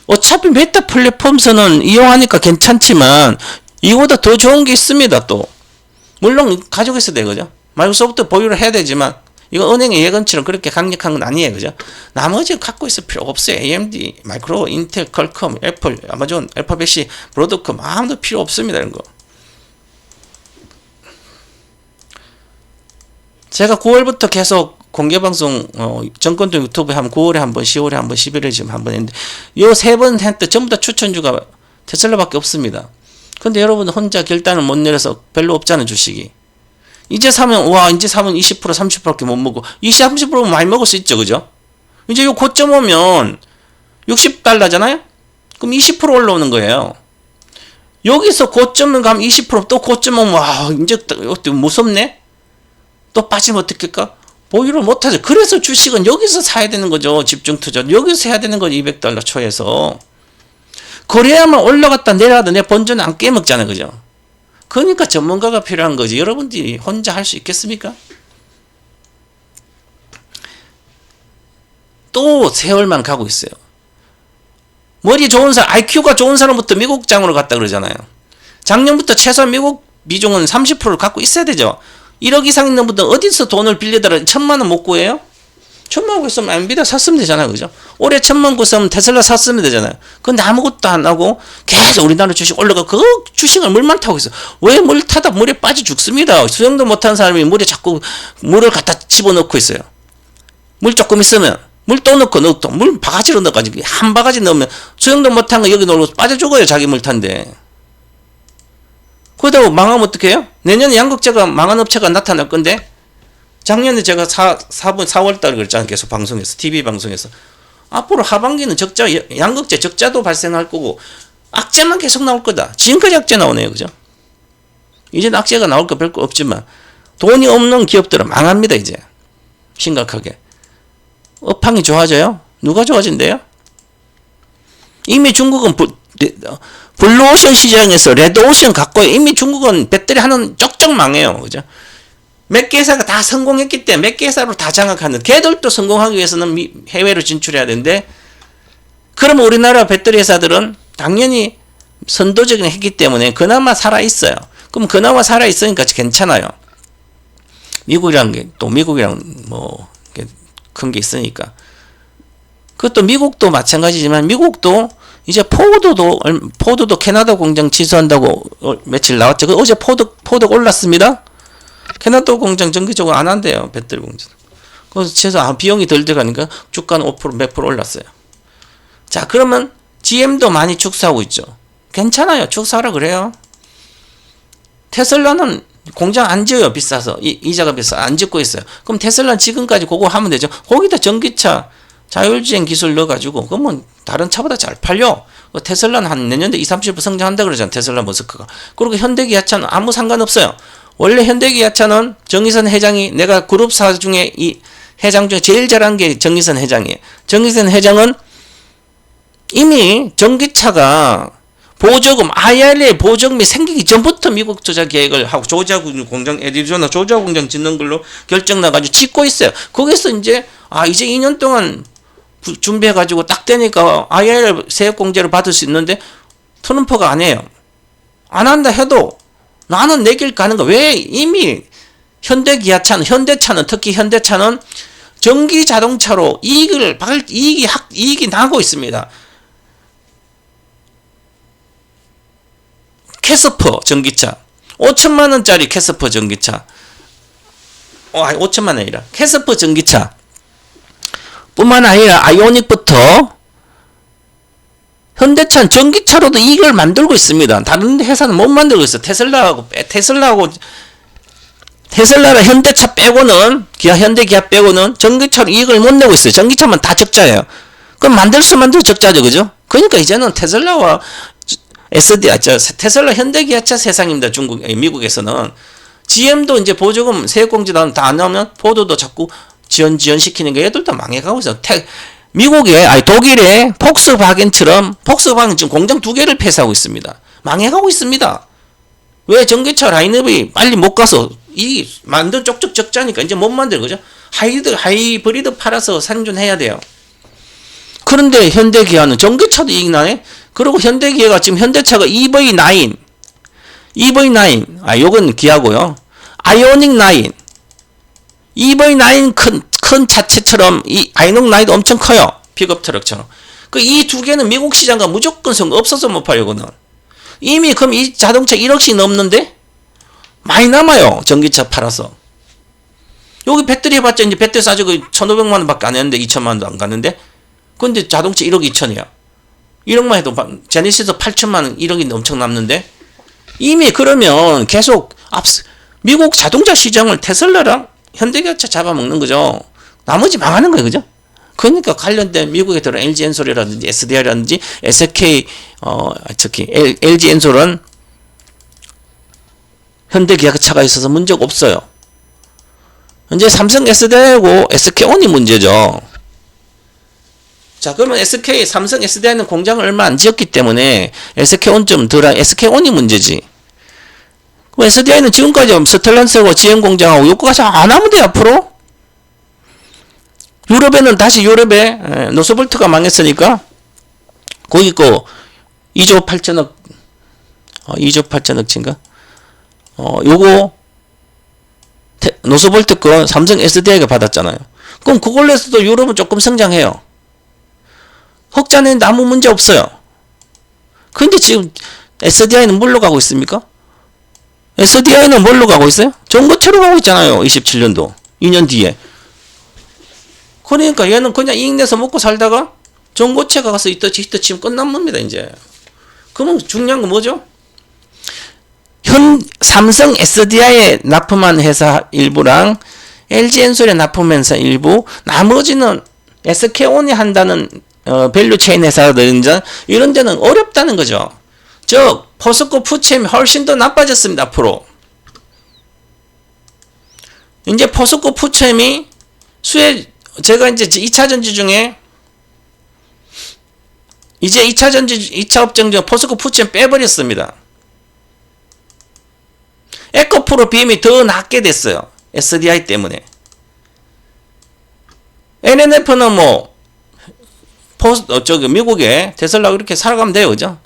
어차피 메타 플랫폼스는 이용하니까 괜찮지만 이거보다 더 좋은 게 있습니다. 또 물론 가지고 있어야 되거죠. 마이크로소프트 보유를 해야 되지만 이거 은행의 예금처럼 그렇게 강력한 건 아니에요. 그죠? 나머지 갖고 있을 필요가 없어요. AMD, 마이크로, 인텔, 퀄컴, 애플, 아마존, 알파벳이, 브로드컴 아무도 필요 없습니다. 이런 거. 제가 9월부터 계속 공개방송 정권도 유튜브에 한 9월에 한 번, 10월에 한 번, 11월에 지금 한 번 했는데 요 세 번 했는데 전부 다 추천주가 테슬라밖에 없습니다. 근데 여러분 혼자 결단을 못 내려서 별로 없잖아요. 주식이. 이제 사면 20% 30%밖에 못 먹고 20, 30%면 많이 먹을 수 있죠. 그죠? 이제 요 고점 오면 $60잖아요? 그럼 20% 올라오는 거예요. 여기서 고점을 가면 20%또 고점 오면 와 이제 무섭네? 또 빠지면 어떡할까? 보유를 못하죠. 그래서 주식은 여기서 사야 되는 거죠. 집중 투자. 여기서 해야 되는 거죠. $200 초에서. 그래야만 올라갔다 내려가다 내 본전을 안 깨먹잖아요. 그죠? 그러니까 전문가가 필요한 거지. 여러분들이 혼자 할 수 있겠습니까? 또 세월만 가고 있어요. 머리 좋은 사람, IQ가 좋은 사람부터 미국장으로 갔다 그러잖아요. 작년부터 최소한 미국 비중은 30%를 갖고 있어야 되죠. 1억 이상 있는 분들 어디서 돈을 빌리더라 1,000만 원 못 구해요? 1,000만 원 구했으면 엔비디아 샀으면 되잖아요. 그죠? 올해 1,000만 원 구했으면 테슬라 샀으면 되잖아요. 근데 아무것도 안 하고 계속 우리나라 주식 올라가 그 주식을 물만 타고 있어. 왜 물 타다 물에 빠져 죽습니다. 수영도 못하는 사람이 물에 자꾸 물을 갖다 집어넣고 있어요. 물 조금 있으면 물 또 넣고 물 바가지로 넣어가지고 한 바가지 넣으면 수영도 못한 거 여기 놀고 빠져 죽어요. 자기 물 탄데. 그러다가 망하면 어떡해요? 내년에 양극재가 망한 업체가 나타날 건데 작년에 제가 4월달에 그랬잖아요. 계속 방송에서 TV 방송에서 앞으로 하반기는 적자 양극재 적자도 발생할 거고 악재만 계속 나올 거다. 지금까지 악재 나오네요. 그죠? 이제는 악재가 나올 거 별거 없지만 돈이 없는 기업들은 망합니다. 이제 심각하게. 업황이 좋아져요? 누가 좋아진대요? 이미 중국은 블루오션 시장에서 레드오션 갖고 이미 중국은 배터리 하는 쪽쪽 망해요. 그죠? 몇 개 회사가 다 성공했기 때문에 몇 개 회사로 다 장악하는 걔들도 성공하기 위해서는 해외로 진출해야 되는데 그러면 우리나라 배터리 회사들은 당연히 선도적인 했기 때문에 그나마 살아있어요. 그럼 그나마 살아있으니까 괜찮아요. 미국이랑 또 미국이랑 뭐 큰 게 있으니까. 그것도 미국도 마찬가지지만 미국도 이제 포드도 캐나다 공장 취소한다고 며칠 나왔죠. 어제 포드 올랐습니다. 캐나다 공장 정기적으로 안 한대요. 배터리 공장. 그래서 최소 비용이 덜 들어가니까 주가는 5% 몇 프로 올랐어요. 자, 그러면 GM도 많이 축소하고 있죠. 괜찮아요. 축소하라 그래요. 테슬라는 공장 안 지어요. 비싸서. 이자가 비싸서 안 짓고 있어요. 그럼 테슬라는 지금까지 그거 하면 되죠. 거기다 전기차 자율주행 기술 넣어가지고 그러면 다른 차보다 잘 팔려. 테슬라는 한 내년에 20-30% 성장한다 그러잖아. 테슬라 머스크가. 그리고 현대기아차는 아무 상관없어요. 원래 현대기아차는 정의선 회장이 내가 그룹사 중에 이 회장 중에 제일 잘한 게 정의선 회장이에요. 정의선 회장은 이미 전기차가 보조금, IRA 보조금이 생기기 전부터 미국 투자 계획을 하고 조지아 공장, 애리조나 조지아 공장 짓는 걸로 결정 나가지고 짓고 있어요. 거기서 이제 2년 동안 준비해가지고 딱 되니까 IRA 세액공제를 받을 수 있는데 트럼프가 안 해요. 안 한다 해도 나는 내 길 가는 거. 왜 이미 현대차는 특히 현대차는 전기 자동차로 이익이 나고 있습니다. 캐스퍼 전기차 5천만 원짜리 캐스퍼 전기차 5천만 원이라. 캐스퍼 전기차 뿐만 아니라 아이오닉부터 현대차는 전기차로도 이익을 만들고 있습니다. 다른 회사는 못 만들고 있어. 테슬라랑 현대차 빼고는, 현대 기아 빼고는 전기차로 이익을 못 내고 있어요. 전기차만 다 적자예요. 그럼 만들 수 만들어 적자죠, 그죠? 그러니까 이제는 테슬라와 테슬라 현대기아차 세상입니다. 미국에서는. GM도 이제 보조금 세액공제 다 안 나오면 포도도 자꾸 지연시키는 게 얘들도 망해가고 있어. 독일의 폭스바겐처럼, 폭스바겐 지금 공장 2개를 폐쇄하고 있습니다. 망해가고 있습니다. 왜? 전기차 라인업이 빨리 못 가서, 이 만든 쪽쪽 적자니까 이제 못 만들 거죠. 하이브리드 팔아서 생존해야 돼요. 그런데 현대기아는 전기차도 이익 나네? 그리고 현대기아가 지금 현대차가 EV9, 요건 기아고요. 아이오닉 9, EV9 큰 차체처럼 이 아이오닉 9도 엄청 커요. 픽업 트럭처럼. 이 두 개는 미국 시장과 무조건 없어서 못 팔려, 이거는. 이미 그럼 이 자동차 1억씩 넘는데 많이 남아요. 전기차 팔아서. 여기 배터리 해봤자 이제 배터리 싸지고 1,500만 원밖에 안 했는데 2천만 원도 안 갔는데, 근데 자동차 1억 2천이야. 1억만 해도 제네시스 8천만 원, 1억이 엄청 남는데, 이미 그러면 계속 미국 자동차 시장을 테슬라랑 현대기아차 잡아먹는 거죠. 나머지 망하는 거예요, 그죠? 그러니까 관련된 미국에 들어온 LG엔솔이라든지 SDI라든지 SK 특히 LG엔솔은 현대기아차가 있어서 문제가 없어요. 이제 삼성 SDI하고 SK온이 문제죠. 자, 그러면 삼성 SDI는 공장을 얼마 안 지었기 때문에 SK온 SK온이 문제지. SDI는 지금까지 스텔란스하고 GM 공장하고 요거까지 안 하면 돼, 앞으로. 유럽에 노스볼트가 망했으니까 거기 거 2조 8천억 2조 8천억치인가? 요거 노스볼트 거 삼성 SDI가 받았잖아요. 그럼 그걸로 해서도 유럽은 조금 성장해요. 흑자는 아무 문제 없어요. 근데 지금 SDI는 뭘로 가고 있습니까? SDI는 뭘로 가고 있어요? 전고체로 가고 있잖아요. 27년도 2년 뒤에. 그러니까 얘는 그냥 이익 내서 먹고 살다가 전고체가 가서 히트 치면 끝난 겁니다, 이제. 그러면 중요한 건 뭐죠? 삼성 SDI에 납품한 회사 일부랑 LG엔솔에 납품한 회사 일부, 나머지는 SK온이 한다는 밸류 체인 회사들 이런 데는 어렵다는 거죠. 즉 포스코 푸챔이 훨씬 더 나빠졌습니다, 앞으로. 이제 포스코 푸챔이 제가 이제 2차전지 중에 이제 2차 업종 중 포스코 푸챔 빼버렸습니다. 에코프로 BM이 더 낮게 됐어요. SDI 때문에. NNF는 미국에 테슬라 이렇게 살아가면 돼요, 그죠?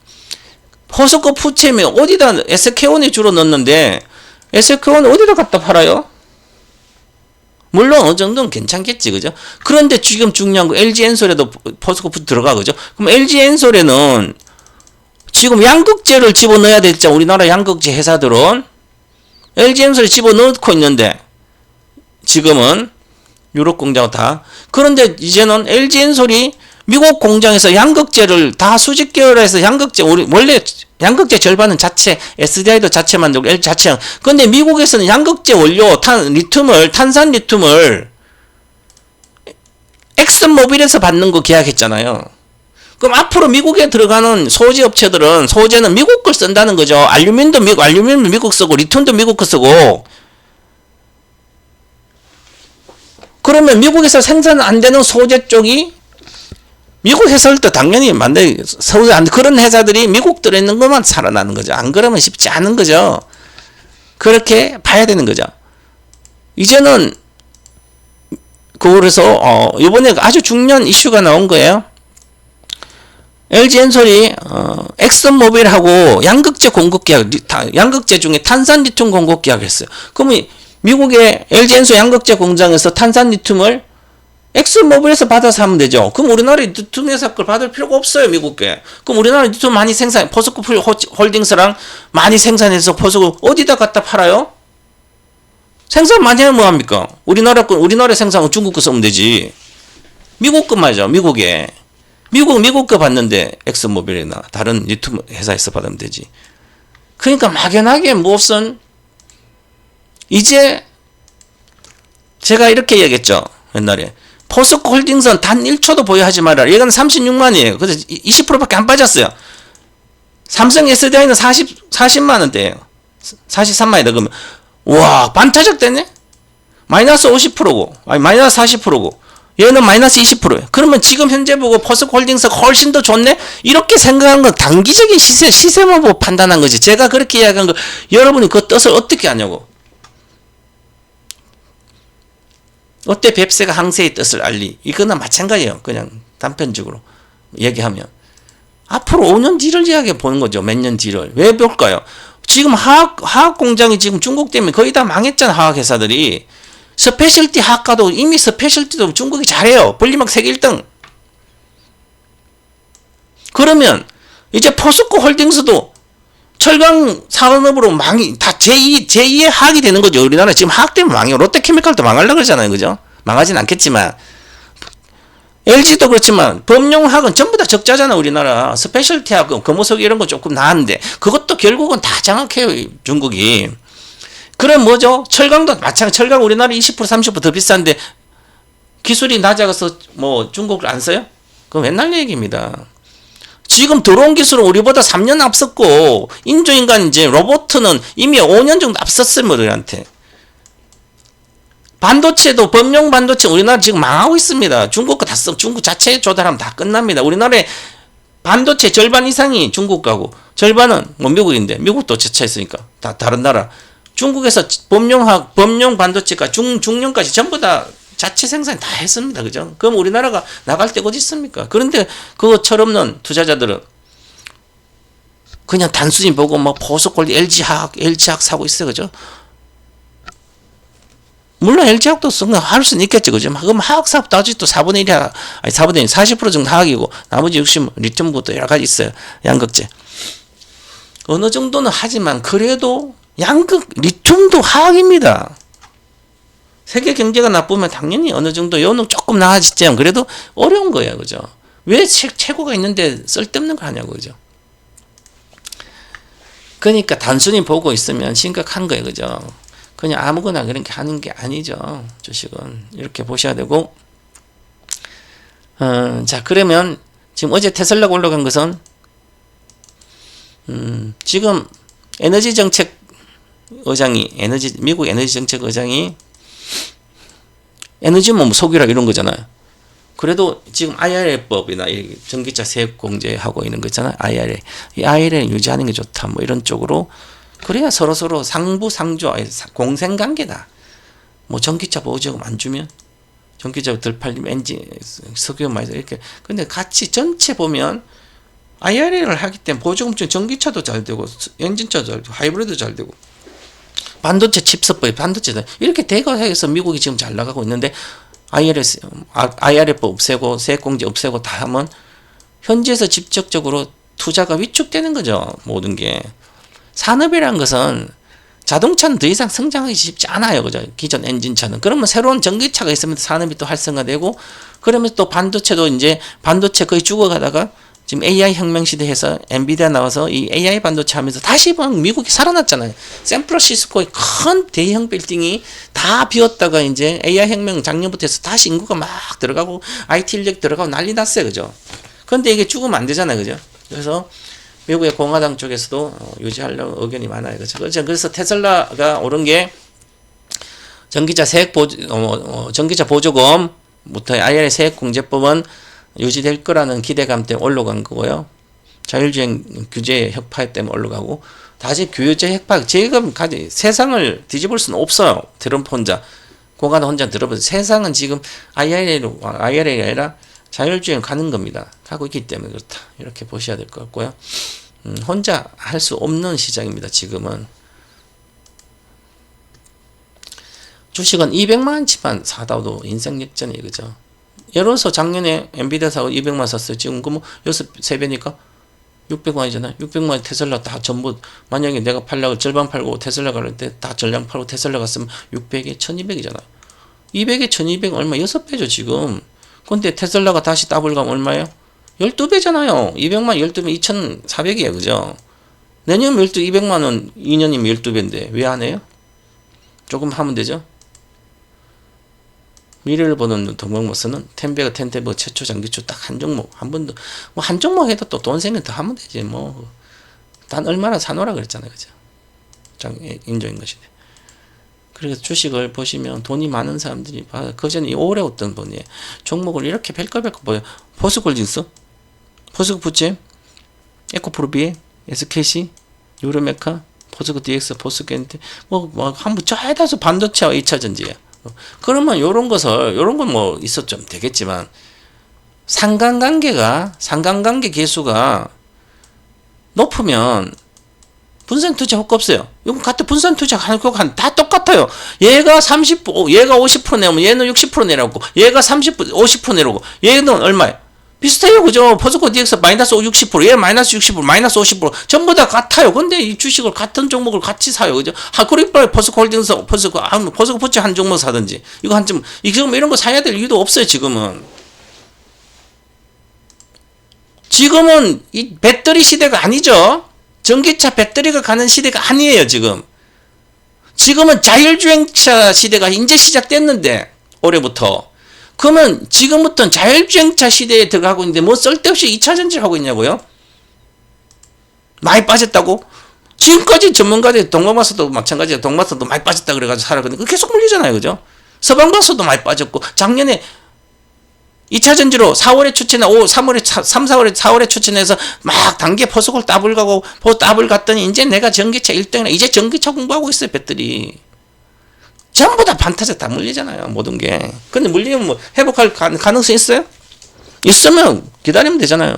포스코 푸챔이 어디다 SK온에 주로 넣는데 SK온 어디다 갖다 팔아요? 물론 어느 정도는 괜찮겠지, 그죠? 그런데 지금 중요한 거 LG엔솔에도 포스코 푸 들어가, 그죠? 그럼 LG엔솔에는 지금 양극재를 집어넣어야 되죠. 우리나라 양극재 회사들은 LG엔솔에 집어넣고 있는데 지금은 유럽 공장 다. 그런데 이제는 LG엔솔이 미국 공장에서 양극재를 다 수직 계열화해서 양극재, 원래 양극재 절반은 자체, SDI도 자체 만들고, LG 자체. 근데 미국에서는 양극재 원료, 탄산 리튬을 엑슨모빌에서 받는 거 계약했잖아요. 그럼 앞으로 미국에 들어가는 소재 업체들은 소재는 미국 걸 쓴다는 거죠. 알루미늄도 미국 쓰고, 리튬도 미국 거 쓰고. 그러면 미국에서 생산 안 되는 소재 쪽이 미국 회사들도 당연히 그런 회사들이 미국 들어있는 것만 살아나는 거죠. 안 그러면 쉽지 않은 거죠. 그렇게 봐야 되는 거죠. 이제는 그래서 이번에 아주 중요한 이슈가 나온 거예요. LG엔솔이 엑슨모빌하고 양극재 공급 계약, 양극재 중에 탄산 리튬 공급 계약을 했어요. 그러면 미국의 LG엔솔 양극재 공장에서 탄산 리튬을 엑슨모빌에서 받아서 하면 되죠. 그럼 우리나라 리튬 회사 걸 받을 필요가 없어요, 미국에. 그럼 우리나라 리튬 많이 포스코 홀딩스랑 많이 생산해서 포스코 어디다 갖다 팔아요? 생산 많이 하면 뭐합니까? 우리나라 생산은 중국 거 쓰면 되지. 미국 거 말이죠. 미국 거 받는데 엑스모빌이나 다른 리튬 회사에서 받으면 되지. 그러니까 막연하게 무슨 이제 제가 이렇게 얘기했죠. 옛날에 포스코 홀딩스는 단 1초도 보유하지 말아라. 얘는 36만이에요. 그래서 20%밖에 안 빠졌어요. 삼성 SDI는 40만 원대예요. 43만이다 그러면 와 반타작 되네. 마이너스 50%고 아니 마이너스 40%고 얘는 마이너스 20%예요. 그러면 지금 현재 보고 포스코 홀딩스가 훨씬 더 좋네? 이렇게 생각한 건 단기적인 시세만 보고 판단한 거지. 제가 그렇게 이야기한 거 여러분이 그 뜻을 어떻게 아냐고. 어때 뱁새가 항세의 뜻을 알리. 이거는 마찬가지예요. 그냥 단편적으로 얘기하면. 앞으로 5년 뒤를 이야기해 보는 거죠. 몇 년 뒤를. 왜 볼까요? 지금 화학 공장이 지금 중국 때문에 거의 다 망했잖아. 화학 회사들이. 스페셜티 화학가도 이미 스페셜티도 중국이 잘해요. 분리막 세계 1등. 그러면 이제 포스코 홀딩스도 철강 산업으로 다 제2의 화학이 되는 거죠. 우리나라 지금 화학 때문에 망해요. 롯데케미칼도 망하려고 그러잖아요. 그죠? 망하진 않겠지만. LG도 그렇지만 범용학은 전부 다 적자잖아. 우리나라 스페셜티하고 금호석 이런 거 조금 나았는데 그것도 결국은 다 장악해요. 중국이. 그럼 뭐죠? 철강도 마찬가지. 철강 우리나라 20% 30% 더 비싼데 기술이 낮아서 뭐 중국을 안 써요? 그건 옛날 얘기입니다. 지금 들어온 기술은 우리보다 3년 앞섰고 인조인간 이제 로봇은 이미 5년 정도 앞섰어요. 우리한테. 반도체도 범용 반도체 우리나라 지금 망하고 있습니다. 중국 거 다 써. 중국 자체 조달하면 다 끝납니다. 우리나라의 반도체 절반 이상이 중국 가고 절반은 뭐 미국인데 미국도 자체 있으니까 다 다른 나라. 중국에서 범용 반도체가 중량까지 전부 다 자체 생산 다 했습니다. 그죠? 그럼 우리나라가 나갈 데가 어디 있습니까? 그런데 그거 철없는 투자자들은 그냥 단순히 보고 뭐 포스코 LG화학 사고 있어요. 그죠? 물론 LG화학도 할 수는 있겠죠. 그죠? 그럼 화학사업도 아직도 4분의 1이야. 아니 4분의 1, 40% 정도 화학이고 나머지 60 리튬부터 여러 가지 있어요. 양극재. 어느 정도는 하지만 그래도 리튬도 화학입니다. 세계 경제가 나쁘면 당연히 어느 정도 요는 조금 나아지지만 그래도 어려운 거예요. 그죠? 왜 최고가 있는데 쓸데없는 걸 하냐고. 그죠? 그러니까 단순히 보고 있으면 심각한 거예요. 그죠? 그냥 아무거나 그렇게 하는 게 아니죠. 주식은. 이렇게 보셔야 되고. 자, 그러면 지금 어제 테슬라가 올라간 것은 지금 에너지 정책 의장이 미국 에너지 정책 의장이 에너지 뭐 석유라 이런 거잖아요. 그래도 지금 IRA법이나 전기차 세액 공제하고 있는 거 있잖아요. 이 IRA 유지하는 게 좋다. 뭐 이런 쪽으로 그래야 서로 상부상조 공생관계다. 뭐 전기차 보조금 안 주면 전기차 덜 팔리면 엔진 석유 많이 이렇게. 근데 같이 전체 보면 IRA를 하기 때문에 보조금 중 전기차도 잘 되고 엔진차도 잘 되고 하이브리드 잘 되고. 반도체 칩스법, 반도체들 이렇게 대거해서 미국이 지금 잘 나가고 있는데 IRA법 없애고 세액공제 없애고 다 하면 현지에서 직접적으로 투자가 위축되는 거죠. 모든 게. 산업이라는 것은 자동차는 더 이상 성장하기 쉽지 않아요. 그죠? 기존 엔진차는. 그러면 새로운 전기차가 있으면 산업이 또 활성화되고 그러면 또 반도체도 이제 반도체 거의 죽어가다가 지금 AI 혁명 시대에서 엔비디아 나와서 이 AI 반도체 하면서 다시 막 미국이 살아났잖아요. 샌프란시스코의 큰 대형 빌딩이 다 비었다가 이제 AI 혁명 작년부터 해서 다시 인구가 막 들어가고 IT 인력 들어가고 난리 났어요. 그죠? 그런데 이게 죽으면 안 되잖아요. 그죠? 그래서 미국의 공화당 쪽에서도 유지하려고 의견이 많아요. 그죠? 그래서 테슬라가 오른 게 전기차 전기차 보조금부터 IRA 세액 공제법은 유지될 거라는 기대감 때문에 올라간 거고요. 자율주행 규제 혁파 때문에 올라가고 다시 규제 혁파 지금 세상을 뒤집을 수는 없어요. 트럼프 혼자 공화당 혼자 들어보세요. 세상은 지금 IRA가 아니라 자율주행 가는 겁니다. 가고 있기 때문에 그렇다. 이렇게 보셔야 될 것 같고요. 혼자 할 수 없는 시장입니다. 지금은 주식은 200만원치만 사다도 인생 역전이에요. 그죠? 예를 들어서 작년에 엔비디아 사고 200만 샀어요. 지금 그뭐 3배니까 600만이잖아요. 600만이 테슬라 다 전부, 만약에 내가 팔려고 절반 팔고 테슬라 갈 때 다 전량 팔고 테슬라 갔으면 600에 1200이잖아. 200에 1200 얼마? 6배죠, 지금. 근데 테슬라가 다시 더블 가면 얼마예요? 12배잖아요. 200만 12배 2400이에요. 그죠? 내년이면 200만원 2년이면 12배인데 왜 안 해요? 조금 하면 되죠? 미래를 보는 동방버스는 텐베가 텐테버 최초 장기초 딱 한 종목 한 번도 뭐 한 종목 해도 또 돈 생겨 더 하면 되지 뭐 단 얼마나 사놓으라 그랬잖아요. 그죠? 인조인 것이네. 그래서 주식을 보시면 돈이 많은 사람들이 그전에 오래 얻던 분이 종목을 이렇게 벨거벨거 보여. 포스골딩스, 포스코푸치, 에코프로비에, SKC, 유로메카, 포스코 DX, 포스코 엔트 뭐 한번 쫙해서 반도체와 2차전지예요. 그러면 요런 건 뭐 있어 좀 되겠지만 상관관계 계수가 높으면 분산 투자 효과 없어요. 이건 같은 분산 투자 하는 다 똑같아요. 얘가 얘가 50% 내면 얘는 60% 내라고, 얘가 50% 내라고, 얘는 얼마예요? 비슷해요. 그죠? 포스코 DX 마이너스 60%, 얘 마이너스 60%, 마이너스 50% 전부 다 같아요. 근데 이 주식을 같은 종목을 같이 사요. 그죠? 그러니까 포스코 홀딩스, 포스코 푸치 한 종목 사든지, 이거 한 점, 지금 이런 거 사야 될 이유도 없어요, 지금은. 지금은 이 배터리 시대가 아니죠? 전기차 배터리가 가는 시대가 아니에요, 지금. 지금은 자율주행차 시대가 이제 시작됐는데, 올해부터. 그러면 지금부터는 자율주행차 시대에 들어가고 있는데 뭐 쓸데없이 2차전지를 하고 있냐고요? 많이 빠졌다고? 지금까지 전문가들이 동방바스도 마찬가지예요. 동방바스도 많이 빠졌다 그래가지고 사라 그러는데 계속 물리잖아요. 그죠? 서방바스도 많이 빠졌고 작년에 2차전지로 4월에 추천해 4월에 추천해서 막 단계 포스콜 더블 가고 더블 갔더니 이제 내가 전기차 1등이라 이제 전기차 공부하고 있어요. 배터리. 전부 다 반타작 다 물리잖아요. 모든 게. 근데 물리면 뭐 회복할 가능성 있어요? 있으면 기다리면 되잖아요.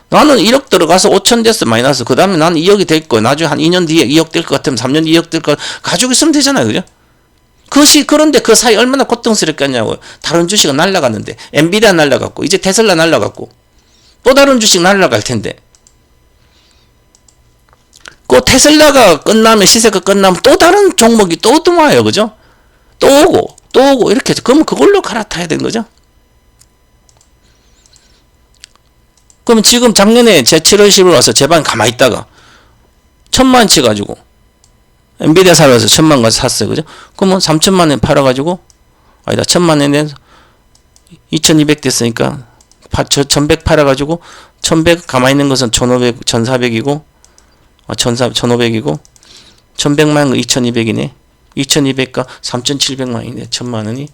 나는 1억 들어가서 5천 됐어 마이너스. 그 다음에 나는 2억이 될 거야. 나중에 한 2년 뒤에 2억 될 것 같으면 3년 뒤에 2억 될 거 가지고 있으면 되잖아요. 그죠? 그런데 그 사이 얼마나 고통스럽겠냐고요. 다른 주식은 날라갔는데 엔비디아 날라갔고 이제 테슬라 날라갔고 또 다른 주식 날라갈 텐데 그 테슬라가 끝나면 시세가 끝나면 또 다른 종목이 또 들어와요. 그죠? 또 오고 이렇게 그러면 그걸로 갈아타야 되는 거죠. 그럼 지금 작년에 제 7월 10일 와서 제 방 가만히 있다가 1000만치 가지고 엔비디아 사러 와서 1000만 가서 샀어요. 그죠? 그러면 3000만원 팔아가지고 아니다 1000만원에 2200 됐으니까 1100 팔아가지고 1100 가만히 있는 것은 1500 1400이고 1500이고 1100만 거 2200이네. 2200가 3700만이네. 1000만원이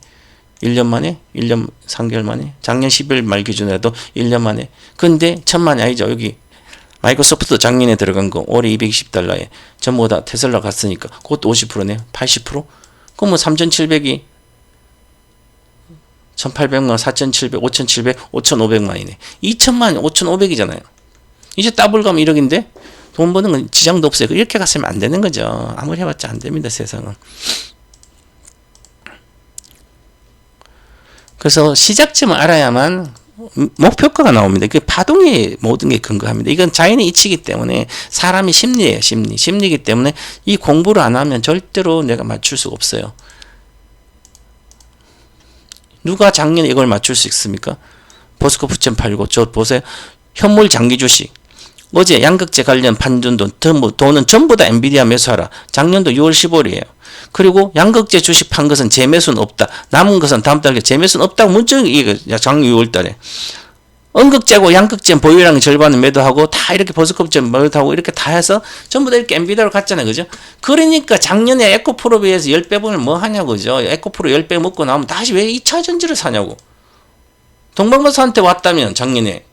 1년 만에 1년 3개월 만에 작년 10일 말 기준으로도 1년 만에. 근데 1000만이 아니죠. 여기 마이크로소프트 작년에 들어간 거 올해 $220에 전부 다 테슬라 갔으니까 그것도 50%네. 80%? 그럼 뭐 3700이 1800만 4700 5700 5500만이네. 2000만 5500이잖아요. 이제 더블 가면 1억인데 돈 버는 건 지장도 없어요. 이렇게 갔으면 안 되는 거죠. 아무리 해봤자 안 됩니다. 세상은. 그래서 시작점을 알아야만 목표가가 나옵니다. 그 파동에 모든 게 근거합니다. 이건 자연의 이치이기 때문에 사람이 심리예요. 심리이기 때문에 이 공부를 안 하면 절대로 내가 맞출 수가 없어요. 누가 작년에 이걸 맞출 수 있습니까? 포스코 9.89 저 보세요. 현물 장기 주식. 어제 양극재 관련 판준돈 돈은 전부 다 엔비디아 매수하라. 작년도 6월 15일이에요. 그리고 양극재 주식 판 것은 재매수는 없다. 남은 것은 다음 달에 재매수는 없다고 문자가 작년 6월 달에. 음극재고 양극재 보유량의 절반을 매도하고 다 이렇게 포스코프체 매도하고 이렇게 다 해서 전부 다 이렇게 엔비디아로 갔잖아요. 그죠? 그러니까 작년에 에코프로 비해서 10배분을 뭐 하냐고. 그죠? 에코프로 10배 먹고 나오면 다시 왜 2차 전지를 사냐고. 동방버스한테 왔다면 작년에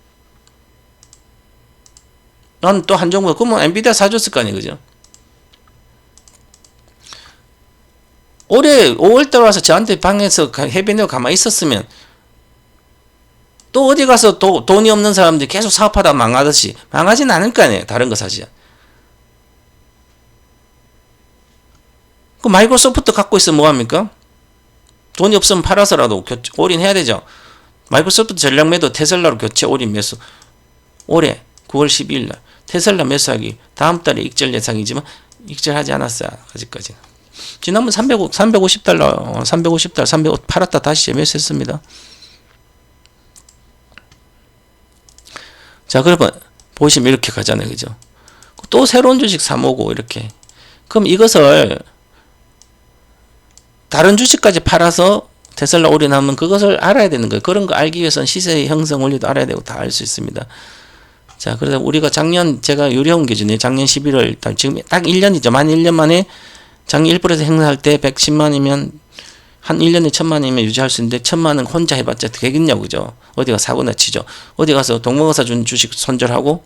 난 또 한 종목, 그러면 엔비디아 사줬을 거 아니에요. 그죠? 올해 5월달 와서 저한테 방에서 해변에 가만히 있었으면 또 어디 가서 돈이 없는 사람들이 계속 사업하다 망하듯이 망하진 않을 거 아니에요. 다른 거 사지. 그 마이크로소프트 갖고 있으면 뭐합니까? 돈이 없으면 팔아서라도 올인해야 되죠. 마이크로소프트 전략 매도 테슬라로 교체 올인 매수 올해 9월 12일 날 테슬라 매수하기 다음 달에 익절 예상이지만 익절하지 않았어요. 아직까지는. 지난번 350달러, 350 팔았다 다시 매수했습니다. 자, 그러면 보시면 이렇게 가잖아요. 그죠? 또 새로운 주식 사모고 이렇게. 그럼 이것을 다른 주식까지 팔아서 테슬라 올인하면 그것을 알아야 되는 거예요. 그런 거 알기 위해서는 시세 형성 원리도 알아야 되고 다 알 수 있습니다. 자, 그래서 우리가 작년 제가 유리한 기준이에요. 작년 11월 달 지금 딱 1년이죠. 만 1년 만에 작년 1% 행사할 때 110만이면 한 1년에 1000만이면 유지할 수 있는데 1000만은 혼자 해봤자 되겠냐고 그죠. 어디가 사고나 치죠. 어디 가서 동방가사 준 주식 손절하고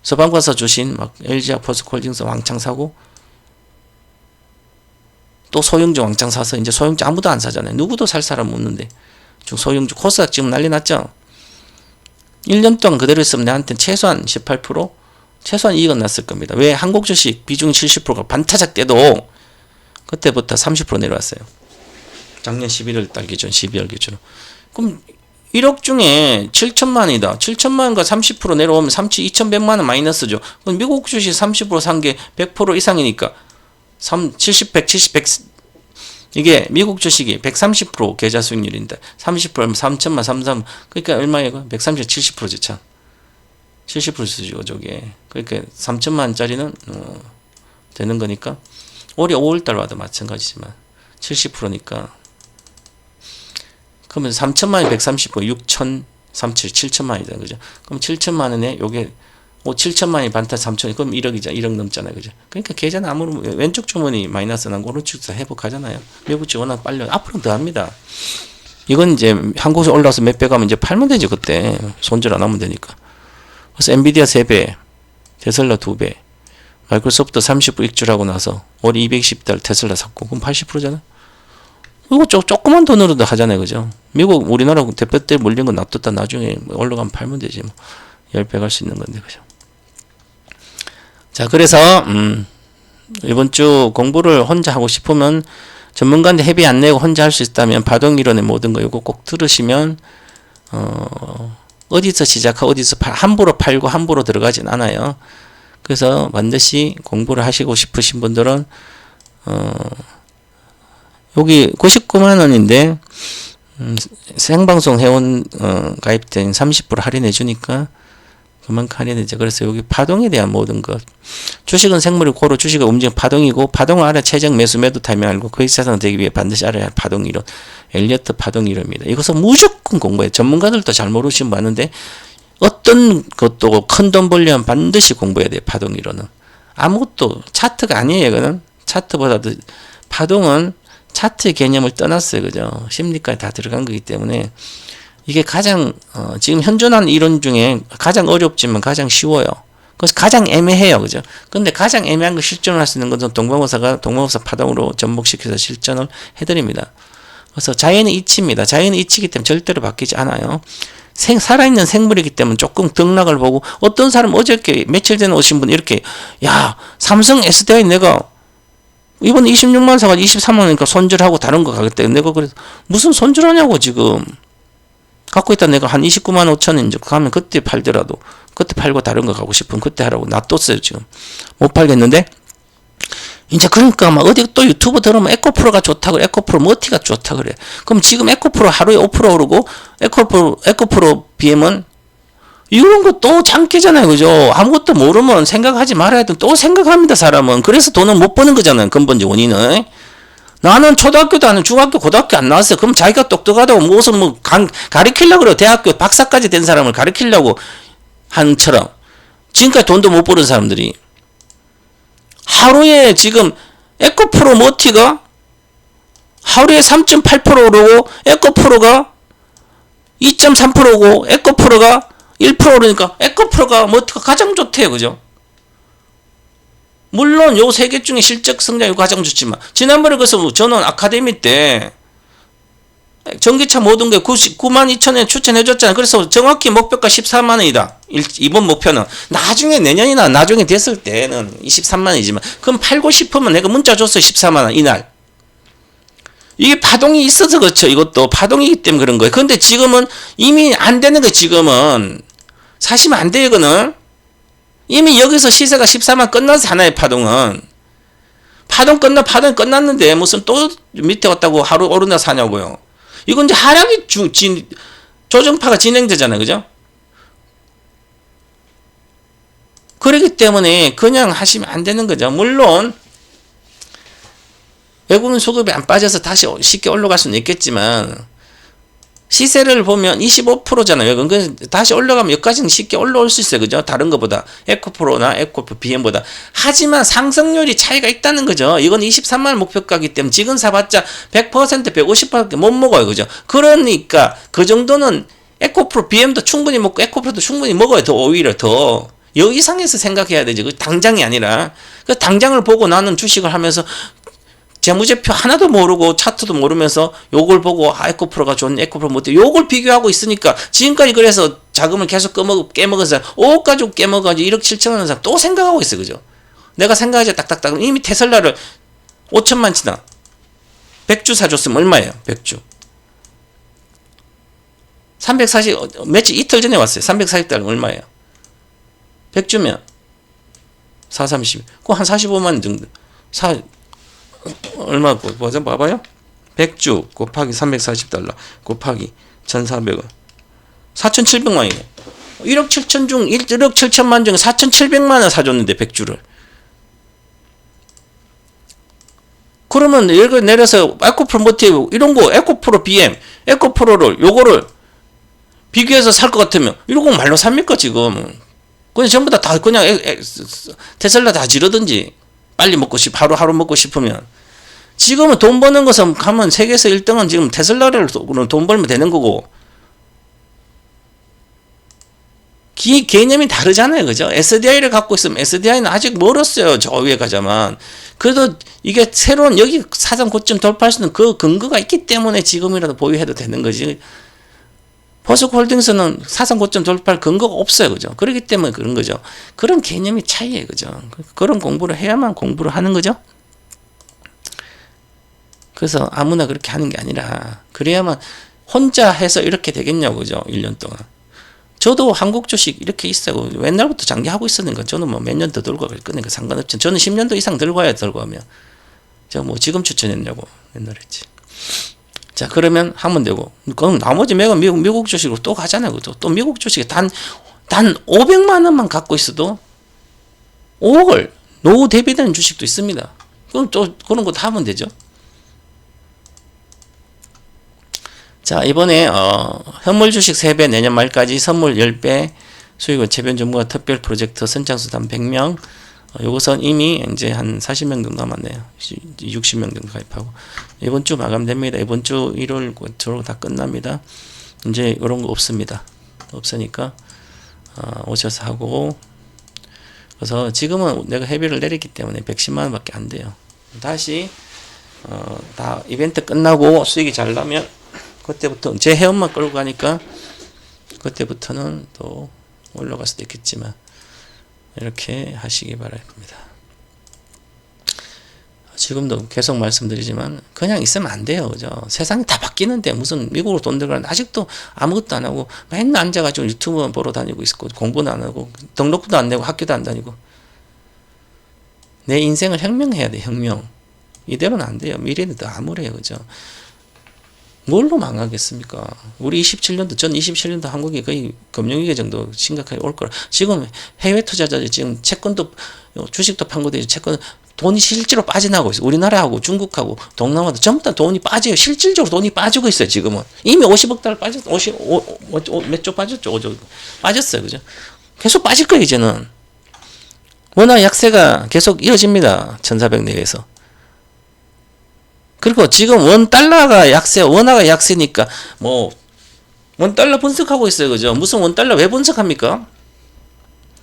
서방가사 주신 막 LG와 포스코홀딩스 왕창 사고 또 소형주 왕창 사서 이제 소형주 아무도 안 사잖아요. 누구도 살 사람 없는데 지금 소형주 코스닥 지금 난리 났죠. 1년 동안 그대로 있으면 내한테는 최소한 18% 최소한 이익은 났을 겁니다. 왜? 한국 주식 비중 70%가 반타작 때도 그때부터 30% 내려왔어요. 작년 11월 달 기준 12월 기준으로. 그럼 1억 중에 7천만이다. 7천만과 30% 내려오면 2100만 원 마이너스죠. 그럼 미국 주식 30% 산 게 100% 이상이니까 70, 170, 100 이게 미국 주식이 130% 계좌 수익률인데 30%면 3천만 33 그러니까 얼마예요? 130, 70%지 참. 70%죠 저게. 그러니까 3천만 원짜리는 되는 거니까 올해 5월달 와도 마찬가지지만 70%니까 그러면 3천만 원이 130%, 6천, 7천만 원이잖아요. 그죠? 그럼 7천만 원에 요게 7천만 원이 반타 3천이 그럼 1억이잖아. 1억 넘잖아요. 그죠? 그러니까 계좌는 아무런 왼쪽 주머니 마이너스 난 오른쪽 다 회복하잖아요. 미국 주 워낙 빨리 앞으로 더 합니다. 이건 이제 한국에 올라와서 몇 배 가면 이제 팔면 되지 그때. 손절 안 하면 되니까. 그래서 엔비디아 3배, 테슬라 2배, 마이크로소프트 30% 익줄하고 나서 올해 220달 테슬라 샀고 그럼 80%잖아. 이거 조그만 돈으로도 하잖아요. 그죠? 미국 우리나라 대표 때 몰린 거 놔뒀다 나중에 올라가면 팔면 되지 뭐. 10배 갈 수 있는 건데 그죠? 자, 그래서 이번 주 공부를 혼자 하고 싶으면 전문가한테 회비 안 내고 혼자 할 수 있다면 파동이론의 모든 거 이거 꼭 들으시면 어디서 시작하고 어디서 함부로 팔고 함부로 들어가진 않아요. 그래서 반드시 공부를 하시고 싶으신 분들은 여기 99만 원인데 생방송 회원 가입된 30% 할인해 주니까 그만큼 할인해죠. 그래서 여기 파동에 대한 모든 것. 주식은 생물이 고로 주식의 움직임 파동이고 파동을 알아 최적 매수 매도 타이밍 알고 그 시장상 되기 위해 반드시 알아야 할 파동 이론. 엘리어트 파동 이론입니다. 이것은 무조건 공부해요. 전문가들도 잘 모르시면 많은데 어떤 것도 큰 돈 벌려면 반드시 공부해야 돼요. 파동 이론은. 아무것도 차트가 아니에요. 이거는 차트보다도 파동은 차트의 개념을 떠났어요. 그죠? 심리까지 다 들어간 거기 때문에 이게 가장 지금 현존하는 이론 중에 가장 어렵지만 가장 쉬워요. 그래서 가장 애매해요. 그죠? 근데 가장 애매한 거 실전을 할 수 있는 것은 동방호사 파동으로 접목시켜서 실전을 해드립니다. 그래서 자연의 이치입니다. 자연의 이치이기 때문에 절대로 바뀌지 않아요. 살아있는 생물이기 때문에 조금 등락을 보고 어떤 사람 어저께 며칠 전에 오신 분 이렇게 야 삼성 SDI 내가 이번에 26만 사가 23만 원이니까 손절하고 다른 거 가겠다. 내가 그래서 무슨 손절하냐고 지금. 갖고 있다 내가 한 29만 5천원 이제 가면 그때 팔더라도 그때 팔고 다른 거 가고 싶으면 그때 하라고 놔뒀어요 지금. 못 팔겠는데 이제 그러니까 막 어디 또 유튜브 들으면 에코프로가 좋다 그래. 에코프로 머티가 좋다 그래. 그럼 지금 에코프로 하루에 5% 오르고 에코프로 BM은 이런 거 또 장기잖아요. 그죠? 아무것도 모르면 생각하지 말아야 돼. 또 생각합니다 사람은. 그래서 돈을 못 버는 거잖아요. 근본적 원인은. 나는 초등학교도 안 중학교 고등학교 안 나왔어요. 그럼 자기가 똑똑하다고 무슨 뭐 가르치려고 그래요. 대학교 박사까지 된 사람을 가르치려고 한처럼 지금까지 돈도 못 버는 사람들이 하루에 지금 에코프로 모티가 하루에 3.8% 오르고 에코프로가 2.3%고 에코프로가 1% 오르니까 에코프로가 모티가 가장 좋대요. 그죠? 물론 요 세 개 중에 실적 성장이 가장 좋지만 지난번에 그래서 저는 아카데미 때 전기차 모든 게 99만 2천에 추천해줬잖아요. 그래서 정확히 목표가 14만 원이다. 이번 목표는 나중에 내년이나 나중에 됐을 때는 23만 원이지만 그럼 팔고 싶으면 내가 문자 줬어요. 14만 원 이날. 이게 파동이 있어서 그렇죠. 이것도 파동이기 때문에 그런 거예요. 근데 지금은 이미 안 되는 거 지금은 사시면 안 돼요. 이거는 이미 여기서 시세가 14만 끝나서 하나의 파동은 파동 끝났는데 무슨 또 밑에 왔다고 하루 오르나 사냐고요. 이건 이제 하락이 조정파가 진행되잖아요. 그죠? 그렇기 때문에 그냥 하시면 안 되는 거죠. 물론 외국인 수급이 안 빠져서 다시 쉽게 올라갈 수는 있겠지만 시세를 보면 25%잖아요. 다시 올라가면 여기까지는 쉽게 올라올 수 있어요. 그죠? 다른 것보다. 에코프로나 에코프 BM보다. 하지만 상승률이 차이가 있다는 거죠. 이건 23만 목표가이기 때문에 지금 사봤자 100%, 150%밖에 못 먹어요. 그죠? 그러니까 그 정도는 에코프로 BM도 충분히 먹고 에코프로도 충분히 먹어요. 더 오히려 더. 여기 상에서 생각해야 되죠. 그 당장이 아니라. 그 당장을 보고 나는 주식을 하면서 재무제표 하나도 모르고 차트도 모르면서 요걸 보고 에코프로가 좋은 에코프로 못해 요걸 비교하고 있으니까 지금까지 그래서 자금을 계속 깨먹은 사람 5억 가지고 깨먹어가지고 1억 7천 원 하는 사람 또 생각하고 있어. 그죠? 내가 생각하자 딱딱딱 이미 테슬라를 5천만 치나 100주 사줬으면 얼마예요? 100주 340 며칠 이틀 전에 왔어요. 340달러 얼마예요? 100주면 430 그거 한 45만 정도 얼마 보자 봐봐요. 100주 곱하기 340달러 곱하기 1,400원 4,700만이네. 1억 7천 중 1억 7천만 중에 4,700만 원 사줬는데 100주를. 그러면 예를 내려서 에코프로 모티브 이런 거 에코프로 BM 에코프로를 요거를 비교해서 살 것 같으면 이런 거 말로 삽니까 지금? 그냥 전부 다 그냥 테슬라 다 지르든지 빨리 먹고 하루 먹고 싶으면 지금은 돈 버는 것은 가면 세계에서 1등은 지금 테슬라를 돈 벌면 되는 거고 개념이 다르잖아요. 그죠? SDI를 갖고 있으면 SDI는 아직 멀었어요. 저 위에 가자만. 그래도 이게 새로운 여기 사상 고점 돌파할 수 있는 그 근거가 있기 때문에 지금이라도 보유해도 되는 거지. 포스코홀딩스는 사상 고점 돌파할 근거가 없어요. 그죠? 그렇기 때문에 그런 거죠. 그런 개념이 차이예요. 그죠? 그런 공부를 해야만 공부를 하는 거죠. 그래서 아무나 그렇게 하는 게 아니라 그래야만 혼자 해서 이렇게 되겠냐고. 그죠? 1년 동안. 저도 한국 주식 이렇게 있어요. 옛날부터 장기하고 있었는가. 저는 뭐 몇 년 더 들고 갈 거니까 상관없죠. 저는 10년도 이상 들고 와야 들고 가면. 제가 뭐 지금 추천했냐고. 옛날에 했지. 자, 그러면 하면 되고. 그럼 나머지 미국 주식으로 또 가잖아요. 또 미국 주식에 단 500만 원만 갖고 있어도 5억을 노후 대비되는 주식도 있습니다. 그럼 또 그런 것도 하면 되죠. 자, 이번에 현물 주식 3배 내년 말까지 선물 10배 수익원 재변 전문가 특별 프로젝트 선착수 단 100명 요것은 이미 이제 한 40명 정도 남았네요. 60명 정도 가입하고 이번 주 마감됩니다. 이번 주 1월 들어오고 다 끝납니다. 이제 이런 거 없습니다. 없으니까 오셔서 하고 그래서 지금은 내가 회비를 내렸기 때문에 110만 원밖에 안 돼요. 다시 다 이벤트 끝나고 수익이 잘 나면 그때부터 제 회원만 끌고 가니까 그때부터는 또 올라갈 수도 있겠지만 이렇게 하시기 바랍니다. 지금도 계속 말씀드리지만 그냥 있으면 안 돼요. 그죠? 세상이 다 바뀌는데 무슨 미국으로 돈 들어가는데 아직도 아무것도 안 하고 맨날 앉아가지고 유튜브 보러 다니고 있고 공부는 안 하고 등록도 안 내고 학교도 안 다니고 내 인생을 혁명해야 돼. 혁명. 이대로는 안 돼요. 미래는 더 암울해요. 그죠? 뭘로 망하겠습니까? 우리 27년도, 전 27년도 한국이 거의 금융위기 정도 심각하게 올 거라. 지금 해외 투자자들이 지금 채권도, 주식도 판고되지, 채권, 돈이 실제로 빠져나가고 있어요. 우리나라하고 중국하고 동남아도 전부 다 돈이 빠져요. 실질적으로 돈이 빠지고 있어요, 지금은. 이미 50억 달러 빠졌어. 몇 조 빠졌죠? 5조. 빠졌어요, 그죠? 계속 빠질 거예요, 이제는. 워낙 약세가 계속 이어집니다. 1400 내외에서. 그리고 지금 원달러가 약세, 원화가 약세니까, 원달러 분석하고 있어요. 그죠? 무슨 원달러 왜 분석합니까?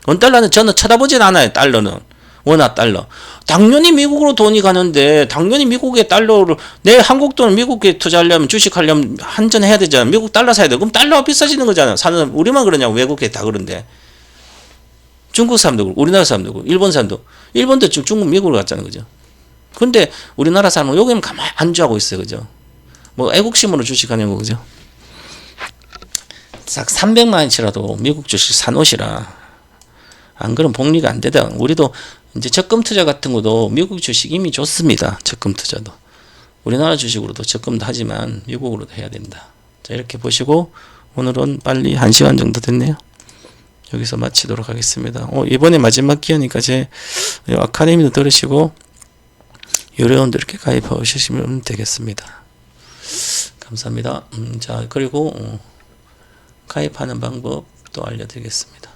원달러는 저는 쳐다보진 않아요. 달러는. 원화 달러. 당연히 미국으로 돈이 가는데, 당연히 미국의 달러를, 내 한국 돈을 미국에 투자하려면, 주식하려면 환전해야 되잖아. 미국 달러 사야 돼. 그럼 달러가 비싸지는 거잖아. 사는, 우리만 그러냐고. 외국에 다 그런데. 중국 사람도 그렇고, 우리나라 사람도 그렇고, 일본 사람도. 일본도 지금 중국, 미국으로 갔잖아. 그죠? 근데 우리나라 사람은 여기는 가만히 안주하고 있어요. 그죠? 애국심으로 주식하는 거, 그죠? 싹 300만 원치라도 미국 주식 사놓으시라. 안 그러면 복리가 안 되다. 우리도 이제 적금 투자 같은 것도 미국 주식 이미 좋습니다. 적금 투자도. 우리나라 주식으로도 적금도 하지만 미국으로도 해야 된다. 자, 이렇게 보시고 오늘은 빨리 1시간 정도 됐네요. 여기서 마치도록 하겠습니다. 이번에 마지막 기회니까 제 아카데미도 들으시고 요래원도 이렇게 가입하시면 되겠습니다. 감사합니다. 자, 그리고 가입하는 방법도 알려드리겠습니다.